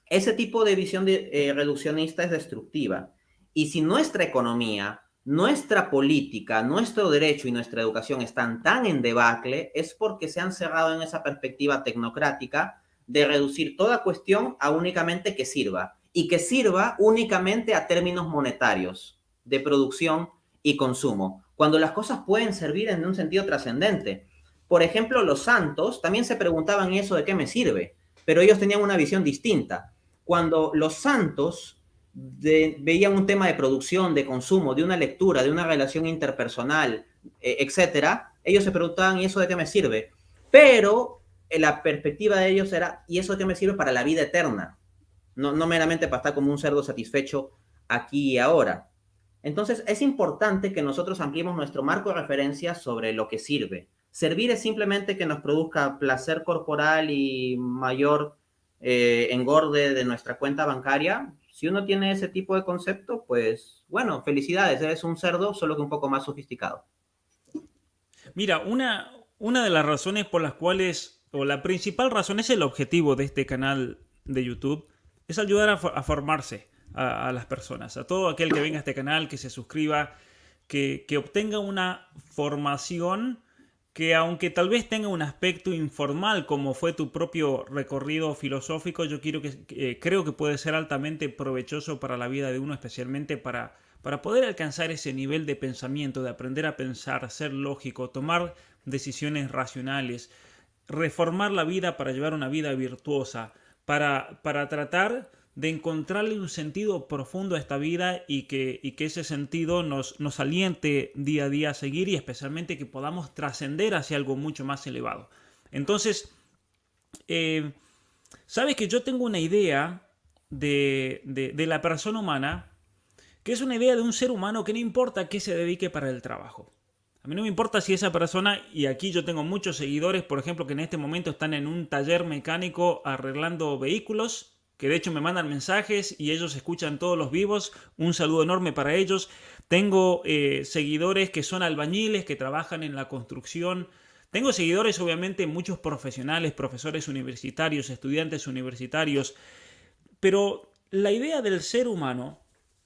B: ese tipo de visión reduccionista es destructiva. Y si nuestra economía, nuestra política, nuestro derecho y nuestra educación están tan en debacle, es porque se han cerrado en esa perspectiva tecnocrática de reducir toda cuestión a únicamente que sirva y que sirva únicamente a términos monetarios de producción y consumo, cuando las cosas pueden servir en un sentido trascendente. Por ejemplo, los santos también se preguntaban eso de qué me sirve, pero ellos tenían una visión distinta. Cuando los santos veían un tema de producción, de consumo, de una lectura, de una relación interpersonal, etcétera, ellos se preguntaban, ¿y eso de qué me sirve? Pero la perspectiva de ellos era, ¿y eso de qué me sirve para la vida eterna? No meramente para estar como un cerdo satisfecho aquí y ahora. Entonces, es importante que nosotros ampliemos nuestro marco de referencia sobre lo que sirve. Servir es simplemente que nos produzca placer corporal y mayor engorde de nuestra cuenta bancaria. Si uno tiene ese tipo de concepto, pues bueno, felicidades, eres un cerdo, solo que un poco más sofisticado.
A: Mira, una de las razones por las cuales, o la principal razón, es el objetivo de este canal de YouTube, es ayudar a formarse a las personas, a todo aquel que venga a este canal, que se suscriba, que obtenga una formación que aunque tal vez tenga un aspecto informal como fue tu propio recorrido filosófico, yo creo que puede ser altamente provechoso para la vida de uno, especialmente para poder alcanzar ese nivel de pensamiento, de aprender a pensar, ser lógico, tomar decisiones racionales, reformar la vida para llevar una vida virtuosa, para tratar de encontrarle un sentido profundo a esta vida y que ese sentido nos aliente día a día a seguir y especialmente que podamos trascender hacia algo mucho más elevado. Entonces, eh, sabes que yo tengo una idea de la persona humana, que es una idea de un ser humano que no importa a qué se dedique para el trabajo. A mí no me importa si esa persona, y aquí yo tengo muchos seguidores, por ejemplo, que en este momento están en un taller mecánico arreglando vehículos, que de hecho me mandan mensajes y ellos escuchan todos los vivos. Un saludo enorme para ellos. Tengo seguidores que son albañiles, que trabajan en la construcción. Tengo seguidores, obviamente, muchos profesionales, profesores universitarios, estudiantes universitarios. Pero la idea del ser humano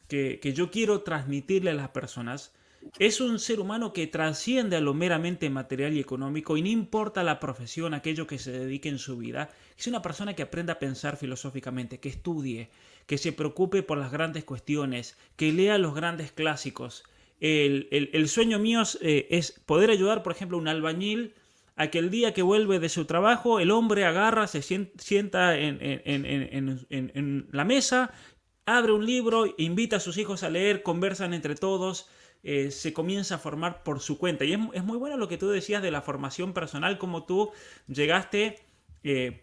A: que yo quiero transmitirle a las personas es un ser humano que trasciende a lo meramente material y económico y no importa la profesión, aquello que se dedique en su vida. Es una persona que aprenda a pensar filosóficamente, que estudie, que se preocupe por las grandes cuestiones, que lea los grandes clásicos. El sueño mío es poder ayudar, por ejemplo, a un albañil a que el día que vuelve de su trabajo, el hombre agarra, se sienta en la mesa, abre un libro, invita a sus hijos a leer, conversan entre todos, se comienza a formar por su cuenta. Y es muy bueno lo que tú decías de la formación personal, como tú llegaste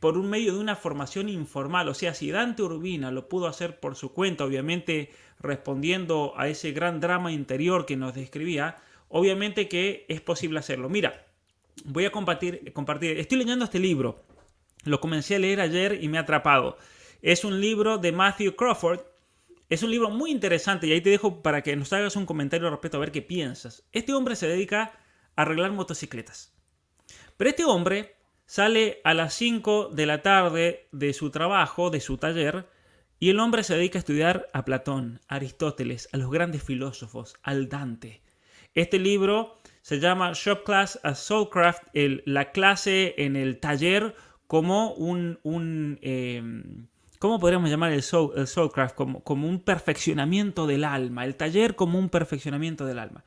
A: por un medio de una formación informal. O sea, si Dante Urbina lo pudo hacer por su cuenta, obviamente respondiendo a ese gran drama interior que nos describía, obviamente que es posible hacerlo. Mira, voy a compartir. Estoy leyendo este libro. Lo comencé a leer ayer y me ha atrapado. Es un libro de Matthew Crawford. Es un libro muy interesante y ahí te dejo para que nos hagas un comentario al respecto a ver qué piensas. Este hombre se dedica a arreglar motocicletas. Pero este hombre sale a las 5 de la tarde de su trabajo, de su taller, y el hombre se dedica a estudiar a Platón, a Aristóteles, a los grandes filósofos, al Dante. Este libro se llama Shop Class as Soulcraft, la clase en el taller como ¿cómo podríamos llamar el Soulcraft? Como un perfeccionamiento del alma, el taller como un perfeccionamiento del alma.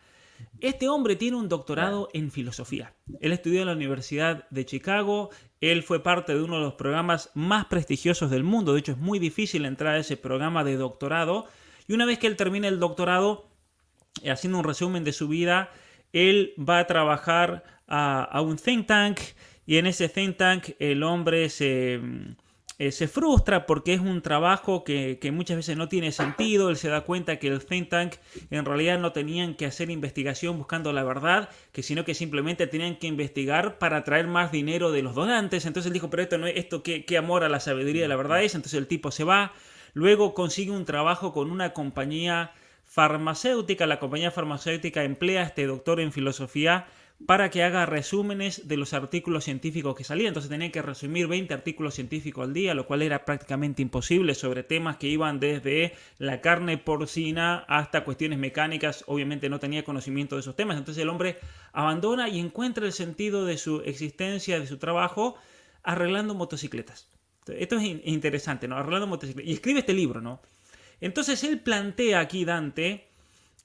A: Este hombre tiene un doctorado en filosofía. Él estudió en la Universidad de Chicago, él fue parte de uno de los programas más prestigiosos del mundo, de hecho es muy difícil entrar a ese programa de doctorado, y una vez que él termina el doctorado, haciendo un resumen de su vida, él va a trabajar a un think tank, y en ese think tank el hombre se frustra porque es un trabajo que muchas veces no tiene sentido. Él se da cuenta que el think tank en realidad no tenían que hacer investigación buscando la verdad, sino que simplemente tenían que investigar para traer más dinero de los donantes. Entonces él dijo, pero esto no es esto, ¿qué amor a la sabiduría de la verdad es? Entonces el tipo se va, luego consigue un trabajo con una compañía farmacéutica. La compañía farmacéutica emplea a este doctor en filosofía para que haga resúmenes de los artículos científicos que salían. Entonces tenía que resumir 20 artículos científicos al día, lo cual era prácticamente imposible, sobre temas que iban desde la carne porcina hasta cuestiones mecánicas. Obviamente no tenía conocimiento de esos temas. Entonces el hombre abandona y encuentra el sentido de su existencia, de su trabajo, arreglando motocicletas. Esto es interesante, ¿no? Arreglando motocicletas. Y escribe este libro, ¿no? Entonces él plantea aquí, Dante,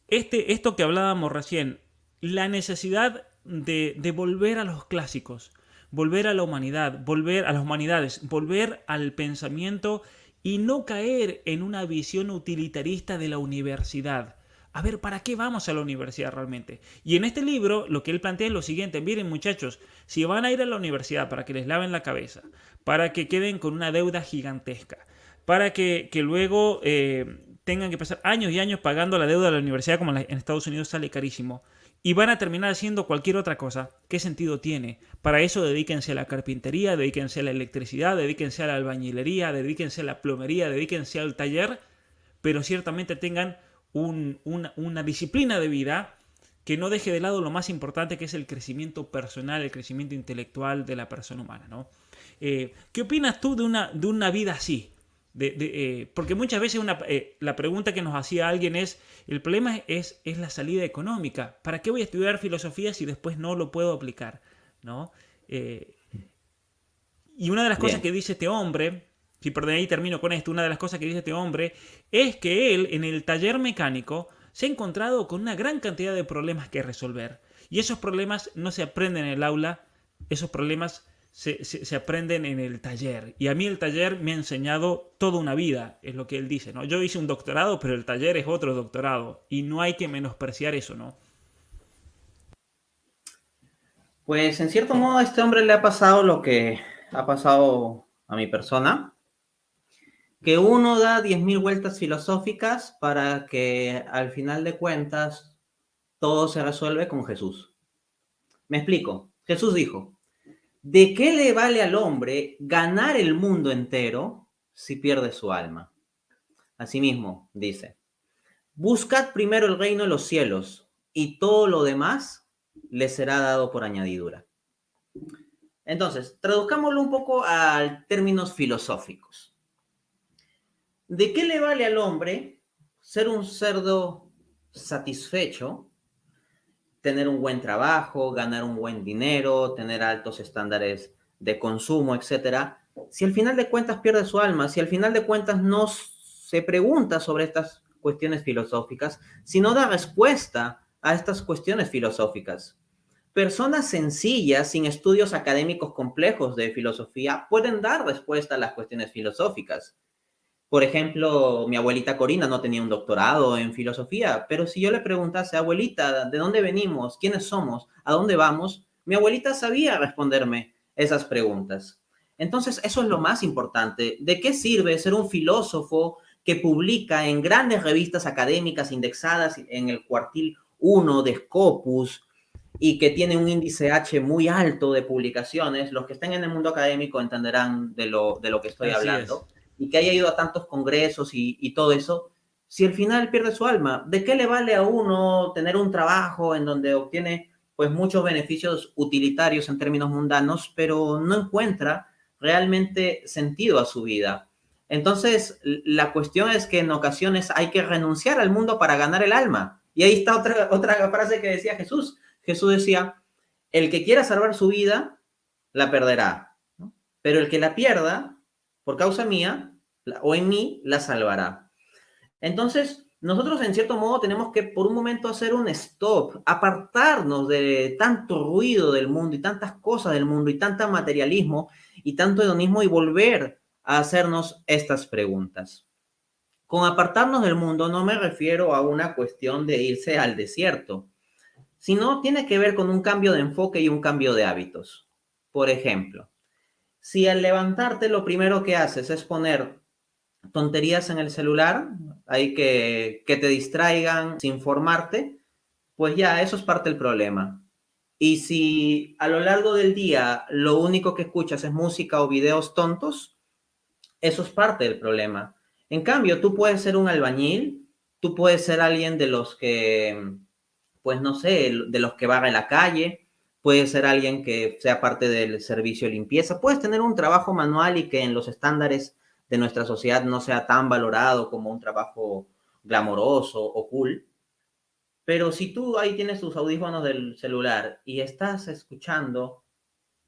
A: esto que hablábamos recién, la necesidad de volver a los clásicos, volver a la humanidad, volver a las humanidades, volver al pensamiento y no caer en una visión utilitarista de la universidad. a ver, ¿para qué vamos a la universidad realmente? Y en este libro lo que él plantea es lo siguiente: miren muchachos, si van a ir a la universidad para que les laven la cabeza, para que queden con una deuda gigantesca, para que luego tengan que pasar años y años pagando la deuda de la universidad, como en Estados Unidos sale carísimo, y van a terminar haciendo cualquier otra cosa, ¿qué sentido tiene? Para eso dedíquense a la carpintería, dedíquense a la electricidad, dedíquense a la albañilería, dedíquense a la plomería, dedíquense al taller, pero ciertamente tengan una disciplina de vida que no deje de lado lo más importante, que es el crecimiento personal, el crecimiento intelectual de la persona humana, ¿no? ¿Qué opinas tú de una vida así? Porque muchas veces la pregunta que nos hacía alguien es, el problema es la salida económica. ¿Para qué voy a estudiar filosofía si después no lo puedo aplicar? ¿No? Y una de las cosas
B: Bien.
A: que dice este hombre, si perdón, ahí termino con esto, una de las cosas que dice este hombre es que él en el taller mecánico se ha encontrado con una gran cantidad de problemas que resolver. Y esos problemas no se aprenden en el aula, esos problemas se aprenden en el taller. Y a mí el taller me ha enseñado toda una vida, es lo que él dice, ¿no? Yo hice un doctorado, pero el taller es otro doctorado. Y no hay que menospreciar eso, ¿no?
B: Pues en cierto modo a este hombre le ha pasado lo que ha pasado a mi persona, que uno da 10.000 vueltas filosóficas para que al final de cuentas todo se resuelve con Jesús. Me explico. Jesús dijo, ¿de qué le vale al hombre ganar el mundo entero si pierde su alma? Asimismo, dice, buscad primero el reino de los cielos y todo lo demás le será dado por añadidura. Entonces, traduzcámoslo un poco a términos filosóficos. ¿De qué le vale al hombre ser un cerdo satisfecho, tener un buen trabajo, ganar un buen dinero, tener altos estándares de consumo, etcétera, si al final de cuentas pierde su alma, si al final de cuentas no se pregunta sobre estas cuestiones filosóficas, si no da respuesta a estas cuestiones filosóficas? Personas sencillas, sin estudios académicos complejos de filosofía, pueden dar respuesta a las cuestiones filosóficas. Por ejemplo, mi abuelita Corina no tenía un doctorado en filosofía, pero si yo le preguntase, abuelita, ¿de dónde venimos? ¿Quiénes somos? ¿A dónde vamos? Mi abuelita sabía responderme esas preguntas. Entonces, eso es lo más importante. ¿De qué sirve ser un filósofo que publica en grandes revistas académicas indexadas en el cuartil 1 de Scopus y que tiene un índice H muy alto de publicaciones? Los que estén en el mundo académico entenderán de lo que estoy
A: Así es.
B: hablando, y que haya ido a tantos congresos y todo eso, si al final pierde su alma, ¿de qué le vale a uno tener un trabajo en donde obtiene pues muchos beneficios utilitarios en términos mundanos, pero no encuentra realmente sentido a su vida? Entonces, la cuestión es que en ocasiones hay que renunciar al mundo para ganar el alma. Y ahí está otra frase que decía Jesús. Jesús decía, el que quiera salvar su vida, la perderá, ¿no? Pero el que la pierda, por causa mía, o en mí, la salvará. Entonces, nosotros en cierto modo tenemos que por un momento hacer un stop, apartarnos de tanto ruido del mundo y tantas cosas del mundo y tanto materialismo y tanto hedonismo y volver a hacernos estas preguntas. Con apartarnos del mundo no me refiero a una cuestión de irse al desierto, sino tiene que ver con un cambio de enfoque y un cambio de hábitos. Por ejemplo, si al levantarte lo primero que haces es poner tonterías en el celular, hay que te distraigan sin informarte, pues ya, eso es parte del problema. Y si a lo largo del día lo único que escuchas es música o videos tontos, eso es parte del problema. En cambio, tú puedes ser un albañil, tú puedes ser alguien de los que, pues no sé, de los que barre la calle, puedes ser alguien que sea parte del servicio de limpieza, puedes tener un trabajo manual y que en los estándares de nuestra sociedad no sea tan valorado como un trabajo glamoroso o cool. Pero si tú ahí tienes tus audífonos del celular y estás escuchando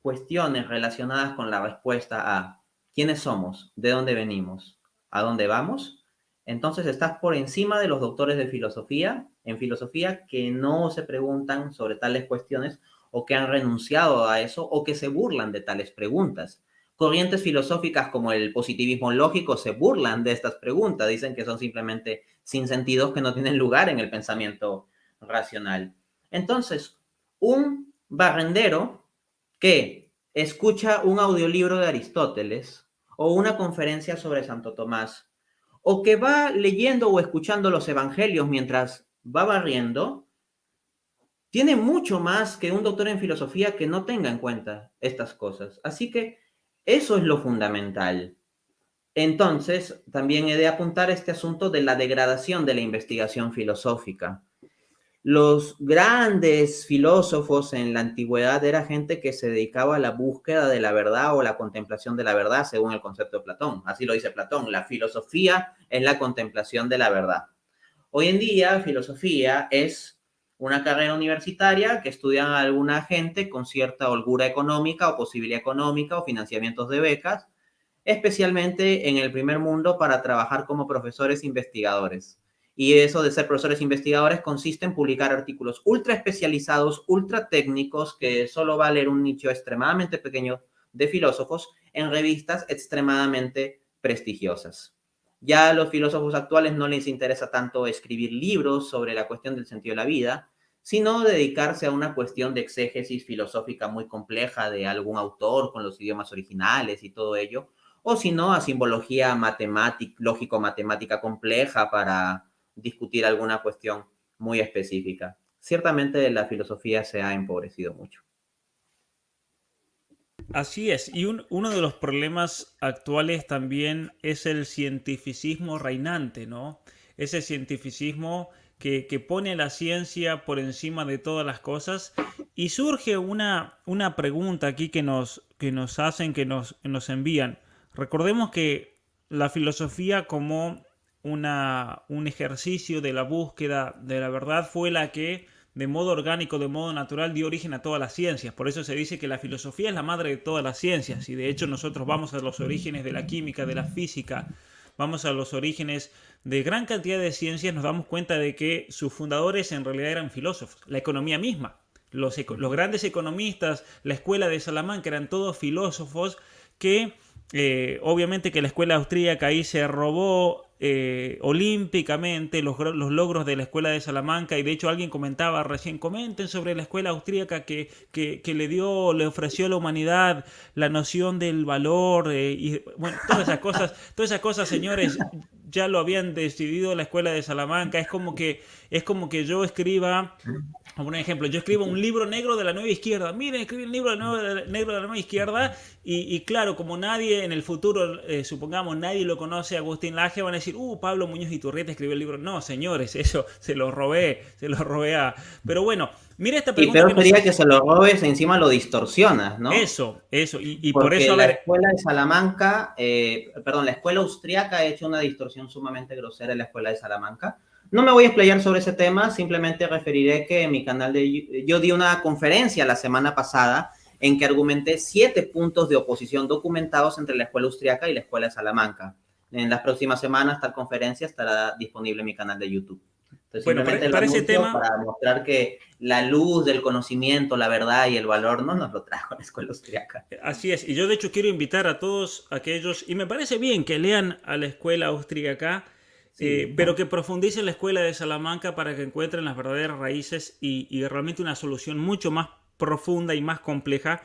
B: cuestiones relacionadas con la respuesta a quiénes somos, de dónde venimos, a dónde vamos, entonces estás por encima de los doctores de filosofía, en filosofía, que no se preguntan sobre tales cuestiones o que han renunciado a eso o que se burlan de tales preguntas. Corrientes filosóficas como el positivismo lógico se burlan de estas preguntas, dicen que son simplemente sinsentidos que no tienen lugar en el pensamiento racional. Entonces, un barrendero que escucha un audiolibro de Aristóteles o una conferencia sobre Santo Tomás, o que va leyendo o escuchando los evangelios mientras va barriendo, tiene mucho más que un doctor en filosofía que no tenga en cuenta estas cosas. Así que eso es lo fundamental. Entonces, también he de apuntar este asunto de la degradación de la investigación filosófica. Los grandes filósofos en la antigüedad era gente que se dedicaba a la búsqueda de la verdad o la contemplación de la verdad, según el concepto de Platón. Así lo dice Platón, la filosofía es la contemplación de la verdad. Hoy en día, filosofía es una carrera universitaria que estudian alguna gente con cierta holgura económica o posibilidad económica o financiamientos de becas, especialmente en el primer mundo para trabajar como profesores investigadores. Y eso de ser profesores investigadores consiste en publicar artículos ultra especializados, ultra técnicos, que solo va a leer un nicho extremadamente pequeño de filósofos en revistas extremadamente prestigiosas. Ya a los filósofos actuales no les interesa tanto escribir libros sobre la cuestión del sentido de la vida, sino dedicarse a una cuestión de exégesis filosófica muy compleja de algún autor con los idiomas originales y todo ello, o si no, a simbología matemática, lógico-matemática compleja para discutir alguna cuestión muy específica. Ciertamente la filosofía se ha empobrecido mucho.
A: Así es, y uno de los problemas actuales también es el cientificismo reinante, ¿no? Ese cientificismo que pone la ciencia por encima de todas las cosas. Y surge una pregunta aquí que nos hacen, que nos envían. Recordemos que la filosofía como un ejercicio de la búsqueda de la verdad fue la que de modo orgánico, de modo natural, dio origen a todas las ciencias. Por eso se dice que la filosofía es la madre de todas las ciencias. Y de hecho nosotros vamos a los orígenes de la química, de la física, vamos a los orígenes de gran cantidad de ciencias, nos damos cuenta de que sus fundadores en realidad eran filósofos. La economía misma, los grandes economistas, la escuela de Salamanca eran todos filósofos que obviamente que la escuela austríaca ahí se robó olímpicamente los logros de la escuela de Salamanca, y de hecho alguien comentaba recién, comenten sobre la escuela austríaca que le ofreció a la humanidad la noción del valor, y bueno, todas esas cosas, señores, ya lo habían decidido la escuela de Salamanca. Es como que yo escriba, por ejemplo, yo escribo un libro negro de la nueva izquierda. Miren, escribí un libro negro de la nueva izquierda. Y claro, como nadie en el futuro, supongamos, nadie lo conoce, Agustín Laje, van a decir, Pablo Muñoz Iturrieta escribió el libro. No, señores, eso se lo robé a... Pero bueno, mira esta
B: Y
A: pregunta
B: peor
A: que nos
B: sería
A: hace.
B: que se lo robes e encima lo distorsionas, ¿no?
A: Eso, y por
B: Porque
A: eso, a
B: la
A: ver,
B: escuela de Salamanca, la escuela austriaca ha hecho una distorsión sumamente grosera en la escuela de Salamanca. No me voy a explayar sobre ese tema, simplemente referiré que en mi canal yo di una conferencia la semana pasada en que argumenté 7 puntos de oposición documentados entre la escuela austriaca y la escuela de Salamanca. En las próximas semanas tal conferencia estará disponible en mi canal de YouTube. Entonces,
A: bueno,
B: simplemente lo
A: para ese
B: anuncio
A: tema...
B: para mostrar que la luz del conocimiento, la verdad y el valor no nos lo trajo la escuela austriaca.
A: Así es, y yo de hecho quiero invitar a todos aquellos, y me parece bien que lean a la escuela austríaca,
B: Sí,
A: pero que profundicen la escuela de Salamanca para que encuentren las verdaderas raíces y realmente una solución mucho más profunda y más compleja,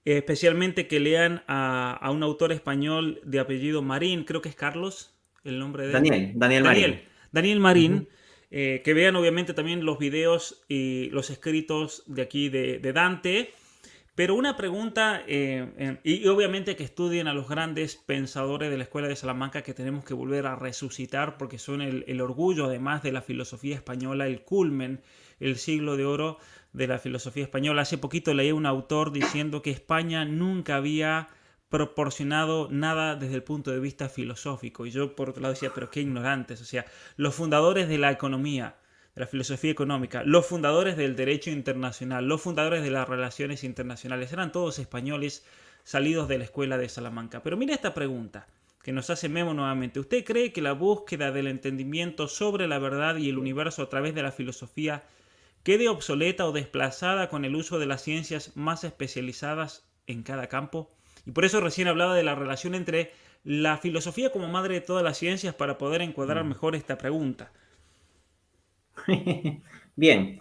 A: especialmente que lean a un autor español de apellido Marín, creo que es Carlos, el nombre de él.
B: Daniel Marín.
A: Daniel Marín. Que vean obviamente también los videos y los escritos de aquí de Dante. Pero una pregunta, y obviamente que estudien a los grandes pensadores de la Escuela de Salamanca, que tenemos que volver a resucitar porque son el orgullo además de la filosofía española, el culmen, el siglo de oro de la filosofía española. Hace poquito leí a un autor diciendo que España nunca había proporcionado nada desde el punto de vista filosófico. Y yo por otro lado decía, pero qué ignorantes. O sea, los fundadores de la economía, de la filosofía económica, los fundadores del derecho internacional, los fundadores de las relaciones internacionales, eran todos españoles salidos de la escuela de Salamanca. Pero mira esta pregunta que nos hace Memo nuevamente. ¿Usted cree que la búsqueda del entendimiento sobre la verdad y el universo a través de la filosofía quede obsoleta o desplazada con el uso de las ciencias más especializadas en cada campo? Y por eso recién hablaba de la relación entre la filosofía como madre de todas las ciencias para poder encuadrar
B: Mm.
A: mejor esta pregunta.
B: Bien.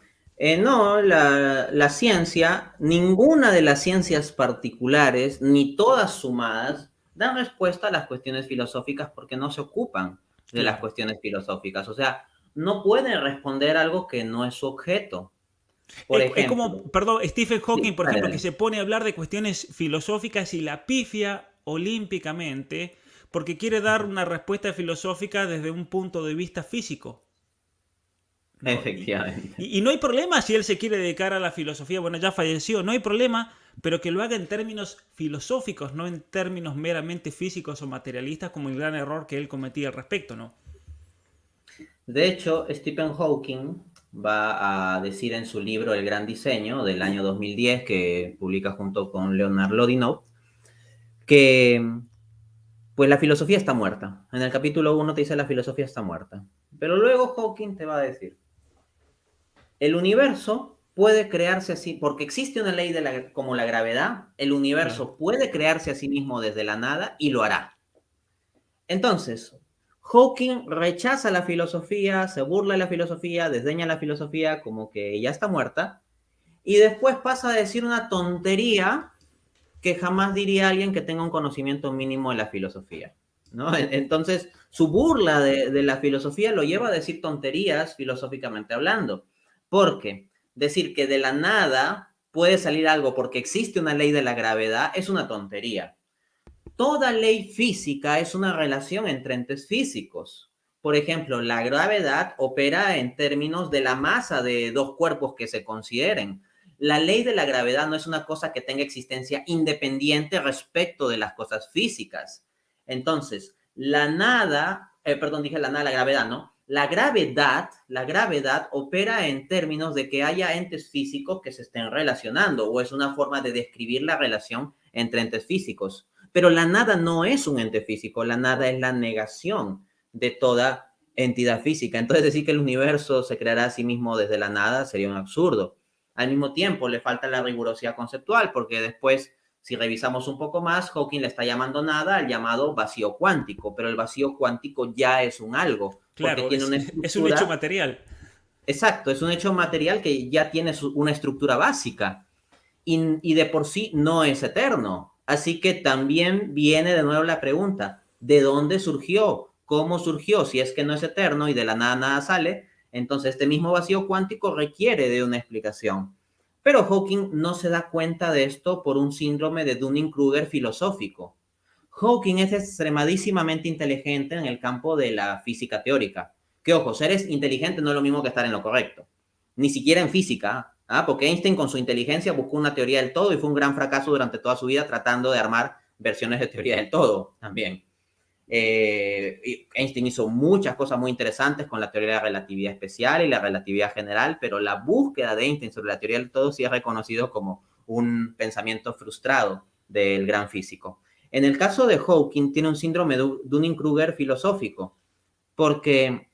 B: No, la ciencia, ninguna de las ciencias particulares, ni todas sumadas, dan respuesta a las cuestiones filosóficas porque no se ocupan de las
A: Claro.
B: cuestiones filosóficas. O sea, no pueden responder algo que no es su objeto. Por
A: Es como,
B: ejemplo,
A: perdón, Stephen Hawking,
B: sí,
A: por
B: dale,
A: ejemplo, que
B: dale.
A: se pone a hablar de cuestiones filosóficas y la pifia olímpicamente porque quiere dar una respuesta filosófica desde un punto de vista físico. ¿No?
B: Efectivamente.
A: Y no hay problema si él se quiere dedicar a la filosofía, bueno, ya falleció, no hay problema, pero que lo haga en términos filosóficos, no en términos meramente físicos o materialistas, como el gran error que él cometía al respecto, ¿no?
B: De hecho, Stephen Hawking va a decir en su libro El Gran Diseño del año 2010, que publica junto con Leonard Lodinov, que pues la filosofía está muerta. En el capítulo 1 te dice la filosofía está muerta. Pero luego Hawking te va a decir, el universo puede crearse así, porque existe una ley como la gravedad, el
A: Claro.
B: universo puede crearse a sí mismo desde la nada y lo hará. Entonces, Hawking rechaza la filosofía, se burla de la filosofía, desdeña la filosofía como que ya está muerta, y después pasa a decir una tontería que jamás diría alguien que tenga un conocimiento mínimo de la filosofía, ¿no? Entonces, su burla de la filosofía lo lleva a decir tonterías filosóficamente hablando, porque decir que de la nada puede salir algo porque existe una ley de la gravedad es una tontería. Toda ley física es una relación entre entes físicos. Por ejemplo, la gravedad opera en términos de la masa de dos cuerpos que se consideren. La ley de la gravedad no es una cosa que tenga existencia independiente respecto de las cosas físicas. Entonces, la nada, perdón, dije la nada, la gravedad, ¿no? La gravedad opera en términos de que haya entes físicos que se estén relacionando, o es una forma de describir la relación entre entes físicos. Pero la nada no es un ente físico, la nada es la negación de toda entidad física. Entonces decir que el universo se creará a sí mismo desde la nada sería un absurdo. Al mismo tiempo le falta la rigurosidad conceptual, porque después, si revisamos un poco más, Hawking le está llamando nada al llamado vacío cuántico, pero el vacío cuántico ya es un algo, porque
A: Claro,
B: tiene una
A: es un hecho
B: estructura,
A: material.
B: exacto, es un hecho material que ya tiene una estructura básica y de por sí no es eterno. Así que también viene de nuevo la pregunta, ¿de dónde surgió? ¿Cómo surgió? Si es que no es eterno y de la nada nada sale, entonces este mismo vacío cuántico requiere de una explicación. Pero Hawking no se da cuenta de esto por un síndrome de Dunning-Kruger filosófico. Hawking es extremadísimamente inteligente en el campo de la física teórica. Que ojo, ser inteligente no es lo mismo que estar en lo correcto. Ni siquiera en física, porque Einstein con su inteligencia buscó una teoría del todo y fue un gran fracaso durante toda su vida tratando de armar versiones de teoría del todo también. Einstein hizo muchas cosas muy interesantes con la teoría de la relatividad especial y la relatividad general, pero la búsqueda de Einstein sobre la teoría del todo sí es reconocido como un pensamiento frustrado del gran físico. En el caso de Hawking, tiene un síndrome de Dunning-Kruger filosófico, porque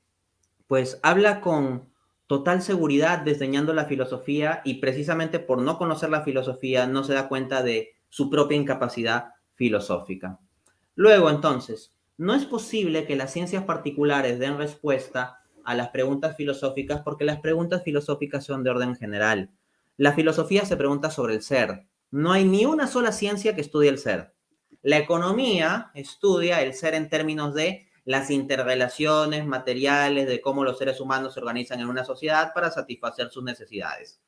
B: pues habla con total seguridad desdeñando la filosofía y precisamente por no conocer la filosofía no se da cuenta de su propia incapacidad filosófica. Luego, entonces, no es posible que las ciencias particulares den respuesta a las preguntas filosóficas porque las preguntas filosóficas son de orden general. La filosofía se pregunta sobre el ser. No hay ni una sola ciencia que estudie el ser. La economía estudia el ser en términos de las interrelaciones materiales, de cómo los seres humanos se organizan en una sociedad para satisfacer sus necesidades.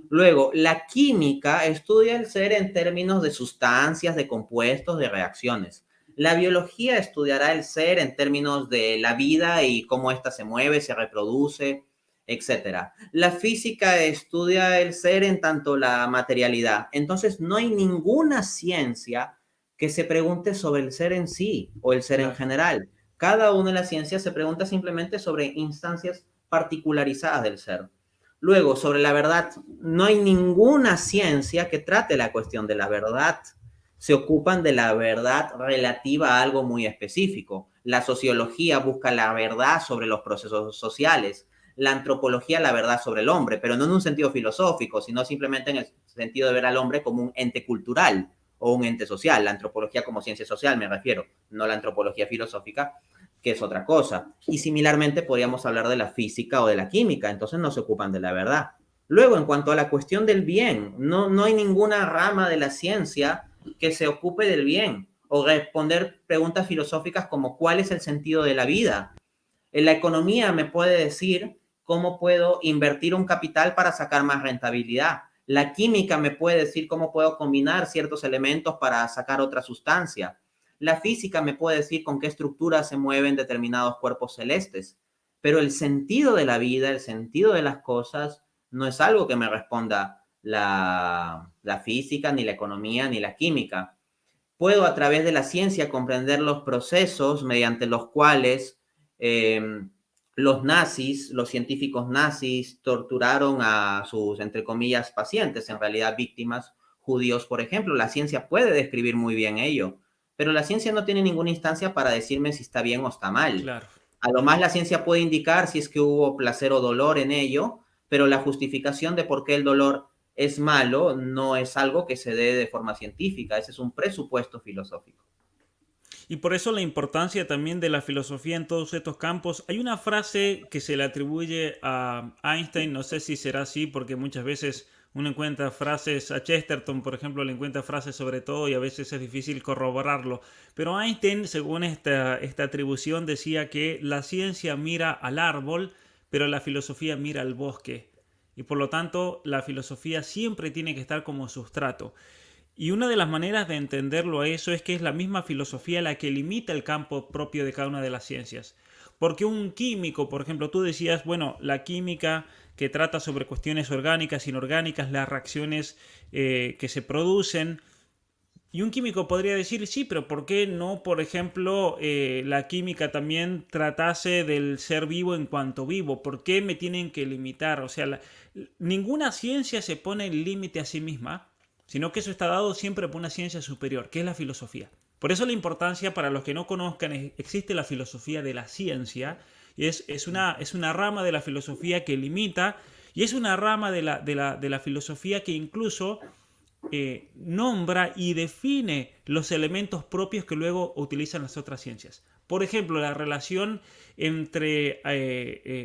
B: Luego, la química estudia el ser en términos de sustancias, de compuestos, de reacciones. La biología estudiará el ser en términos de la vida y cómo ésta se mueve, se reproduce, etcétera. La física estudia el ser en tanto la materialidad. Entonces, no hay ninguna ciencia que se pregunte sobre el ser en sí o el ser en
A: Claro.
B: general. Cada una de las ciencias se pregunta simplemente sobre instancias particularizadas del ser. Luego, sobre la verdad, no hay ninguna ciencia que trate la cuestión de la verdad. Se ocupan de la verdad relativa a algo muy específico. La sociología busca la verdad sobre los procesos sociales. La antropología la verdad sobre el hombre, pero no en un sentido filosófico, sino simplemente en el sentido de ver al hombre como un ente cultural o un ente social. La antropología como ciencia social me refiero, no la antropología filosófica, que es otra cosa. Y similarmente podríamos hablar de la física o de la química, entonces no se ocupan de la verdad. Luego, en cuanto a la cuestión del bien, no hay ninguna rama de la ciencia que se ocupe del bien o responder preguntas filosóficas como ¿cuál es el sentido de la vida? En la economía me puede decir cómo puedo invertir un capital para sacar más rentabilidad. La química me puede decir cómo puedo combinar ciertos elementos para sacar otra sustancia. La física me puede decir con qué estructuras se mueven determinados cuerpos celestes. Pero el sentido de la vida, el sentido de las cosas, no es algo que me responda la física, ni la economía, ni la química. Puedo a través de la ciencia comprender los procesos mediante los cuales los nazis, los científicos nazis, torturaron a sus, entre comillas, pacientes, en realidad víctimas judíos, por ejemplo. La ciencia puede describir muy bien ello, pero la ciencia no tiene ninguna instancia para decirme si está bien o está mal.
A: Claro.
B: A lo más la ciencia puede indicar si es que hubo placer o dolor en ello, pero la justificación de por qué el dolor es malo no es algo que se dé de forma científica, ese es un presupuesto filosófico.
A: Y por eso la importancia también de la filosofía en todos estos campos. Hay una frase que se le atribuye a Einstein, no sé si será así, porque muchas veces uno encuentra frases, a Chesterton, por ejemplo, le encuentra frases sobre todo y a veces es difícil corroborarlo. Pero Einstein, según esta atribución, decía que la ciencia mira al árbol, pero la filosofía mira al bosque. Y por lo tanto, la filosofía siempre tiene que estar como sustrato. Y una de las maneras de entenderlo a eso es que es la misma filosofía la que limita el campo propio de cada una de las ciencias. Porque un químico, por ejemplo, tú decías, bueno, la química que trata sobre cuestiones orgánicas, inorgánicas, las reacciones que se producen. Y un químico podría decir, sí, pero ¿por qué no, por ejemplo, la química también tratase del ser vivo en cuanto vivo? ¿Por qué me tienen que limitar? O sea, ninguna ciencia se pone el límite a sí misma, sino que eso está dado siempre por una ciencia superior, que es la filosofía. Por eso la importancia, para los que no conozcan, existe la filosofía de la ciencia, y es una rama de la filosofía que limita, y es una rama de la filosofía que incluso nombra y define los elementos propios que luego utilizan las otras ciencias. Por ejemplo, la relación entre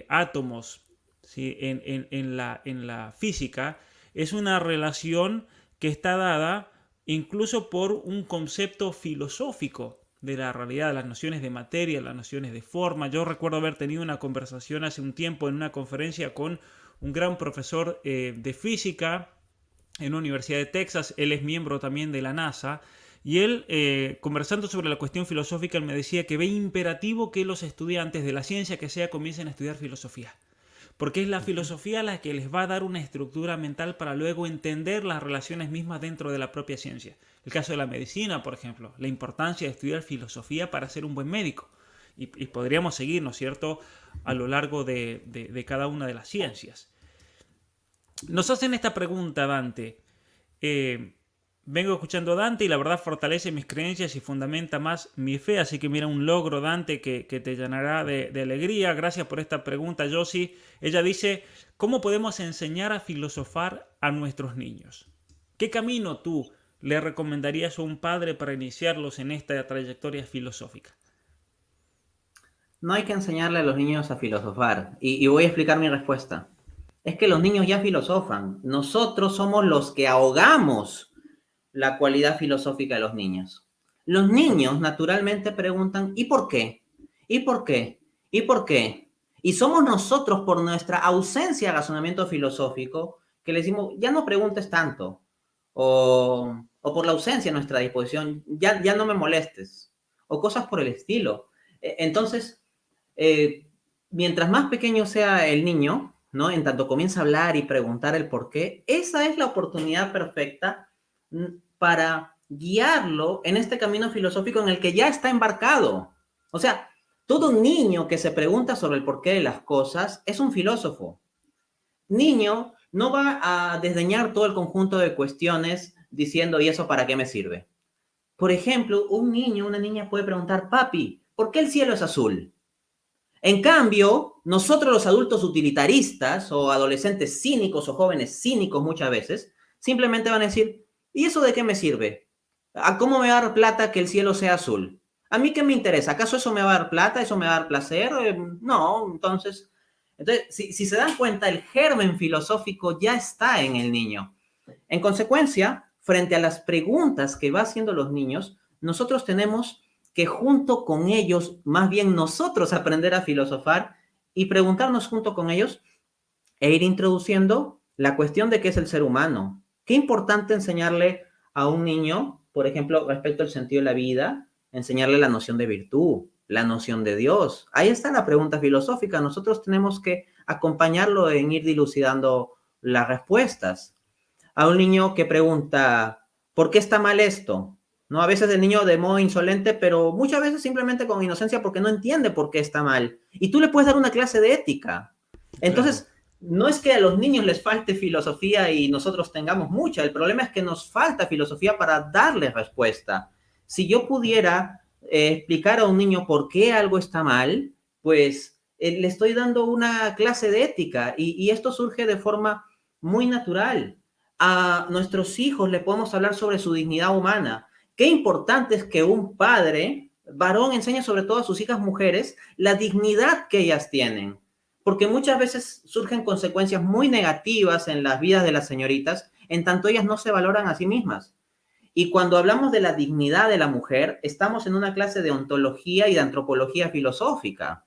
A: átomos, ¿sí? en la física es una relación que está dada incluso por un concepto filosófico de la realidad, las nociones de materia, las nociones de forma. Yo recuerdo haber tenido una conversación hace un tiempo en una conferencia con un gran profesor de física en la Universidad de Texas. Él es miembro también de la NASA. Y él, conversando sobre la cuestión filosófica, él me decía que ve imperativo que los estudiantes de la ciencia que sea comiencen a estudiar filosofía. Porque es la filosofía la que les va a dar una estructura mental para luego entender las relaciones mismas dentro de la propia ciencia. El caso de la medicina, por ejemplo, la importancia de estudiar filosofía para ser un buen médico. Y podríamos seguir, ¿no es cierto?, a lo largo de cada una de las ciencias. Nos hacen esta pregunta, Dante. Vengo escuchando a Dante y la verdad fortalece mis creencias y fundamenta más mi fe. Así que mira, un logro, Dante, que te llenará de alegría. Gracias por esta pregunta, Josie. Ella dice, ¿cómo podemos enseñar a filosofar a nuestros niños? ¿Qué camino tú le recomendarías a un padre para iniciarlos en esta trayectoria filosófica?
B: No hay que enseñarle a los niños a filosofar. Y voy a explicar mi respuesta. Es que los niños ya filosofan. Nosotros somos los que ahogamos la cualidad filosófica de los niños. Los niños naturalmente preguntan, ¿y por qué? ¿Y por qué? ¿Y por qué? Y somos nosotros, por nuestra ausencia de razonamiento filosófico, que les decimos, ya no preguntes tanto. O por la ausencia de nuestra disposición, ya no me molestes. O cosas por el estilo. Entonces, mientras más pequeño sea el niño, ¿no? En tanto comienza a hablar y preguntar el por qué, esa es la oportunidad perfecta para guiarlo en este camino filosófico en el que ya está embarcado. O sea, todo niño que se pregunta sobre el porqué de las cosas es un filósofo. Niño no va a desdeñar todo el conjunto de cuestiones diciendo, ¿y eso para qué me sirve? Por ejemplo, un niño, una niña puede preguntar, papi, ¿por qué el cielo es azul? En cambio, nosotros los adultos utilitaristas o adolescentes cínicos o jóvenes cínicos muchas veces, simplemente van a decir, ¿y eso de qué me sirve? ¿A cómo me va a dar plata que el cielo sea azul? ¿A mí qué me interesa? ¿Acaso eso me va a dar plata? ¿Eso me va a dar placer? No, entonces si se dan cuenta, el germen filosófico ya está en el niño. En consecuencia, frente a las preguntas que va haciendo los niños, nosotros tenemos que junto con ellos, más bien nosotros aprender a filosofar y preguntarnos junto con ellos e ir introduciendo la cuestión de qué es el ser humano. Qué importante enseñarle a un niño, por ejemplo, respecto al sentido de la vida, enseñarle la noción de virtud, la noción de Dios. Ahí está la pregunta filosófica. Nosotros tenemos que acompañarlo en ir dilucidando las respuestas. A un niño que pregunta, ¿por qué está mal esto? ¿No? A veces el niño de modo insolente, pero muchas veces simplemente con inocencia porque no entiende por qué está mal. Y tú le puedes dar una clase de ética.
A: Claro.
B: Entonces, no es que a los niños les falte filosofía y nosotros tengamos mucha, el problema es que nos falta filosofía para darles respuesta. Si yo pudiera explicar a un niño por qué algo está mal, pues le estoy dando una clase de ética y esto surge de forma muy natural. A nuestros hijos le podemos hablar sobre su dignidad humana. Qué importante es que un padre varón enseñe sobre todo a sus hijas mujeres la dignidad que ellas tienen, porque muchas veces surgen consecuencias muy negativas en las vidas de las señoritas, en tanto ellas no se valoran a sí mismas. Y cuando hablamos de la dignidad de la mujer, estamos en una clase de ontología y de antropología filosófica.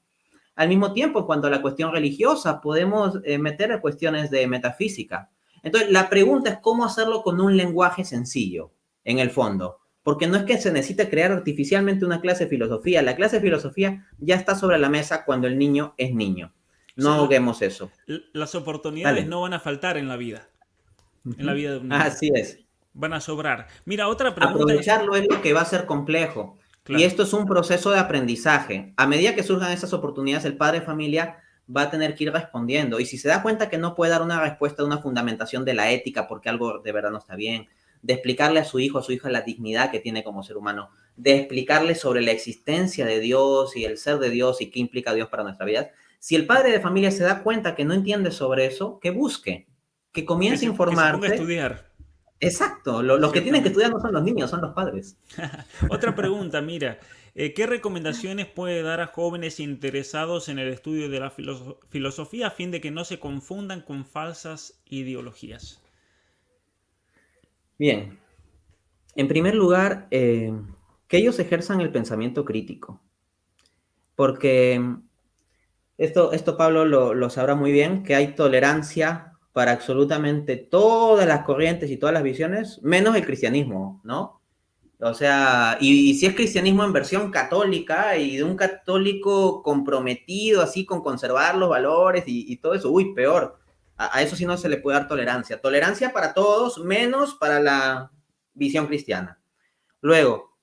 B: Al mismo tiempo, en cuanto a la cuestión religiosa, podemos meter cuestiones de metafísica. Entonces, la pregunta es cómo hacerlo con un lenguaje sencillo, en el fondo. Porque no es que se necesite crear artificialmente una clase de filosofía. La clase de filosofía ya está sobre la mesa cuando el niño es niño.
A: O
B: No
A: sea,
B: ahoguemos eso.
A: las oportunidades
B: Dale.
A: no van a faltar en la
B: Ujú.
A: vida de un niño.
B: Así es.
A: Van a sobrar. Mira, otra pregunta.
B: Aprovecharlo es lo que va a ser complejo. Y
A: Claro.
B: esto es un proceso de aprendizaje. A medida que surjan esas oportunidades, el padre de familia va a tener que ir respondiendo. Y si se da cuenta que no puede dar una respuesta, una fundamentación de la ética porque algo de verdad no está bien, de explicarle a su hijo, la dignidad que tiene como ser humano, de explicarle sobre la existencia de Dios y el ser de Dios y qué implica Dios para nuestra vida. Si el padre de familia se da cuenta que no entiende sobre eso, que busque, que comience a
A: Que se ponga a
B: informarse.
A: estudiar,
B: Exacto, los que tienen que
A: ciertamente.
B: estudiar no son los niños, son los padres.
A: Otra pregunta, mira, ¿qué recomendaciones puede dar a jóvenes interesados en el estudio de la filosofía a fin de que no se confundan con falsas ideologías?
B: Bien, en primer lugar, que ellos ejerzan el pensamiento crítico, porque esto Pablo lo sabrá muy bien, que hay tolerancia para absolutamente todas las corrientes y todas las visiones, menos el cristianismo, ¿no? O sea, y si es cristianismo en versión católica y de un católico comprometido así con conservar los valores y todo eso, uy, peor. A eso sí no se le puede dar tolerancia. Tolerancia para todos, menos para la visión cristiana. Luego,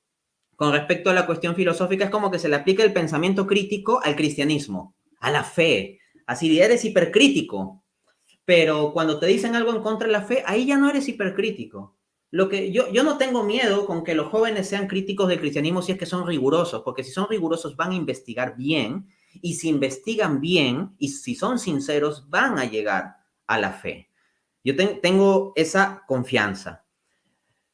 B: con respecto a la cuestión filosófica, es como que se le aplica el pensamiento crítico al cristianismo, a la fe. Así eres hipercrítico, pero cuando te dicen algo en contra de la fe, ahí ya no eres hipercrítico. Lo que yo no tengo miedo con que los jóvenes sean críticos del cristianismo si es que son rigurosos, porque si son rigurosos van a investigar bien, y si investigan bien y si son sinceros van a llegar a la fe. Yo tengo esa confianza.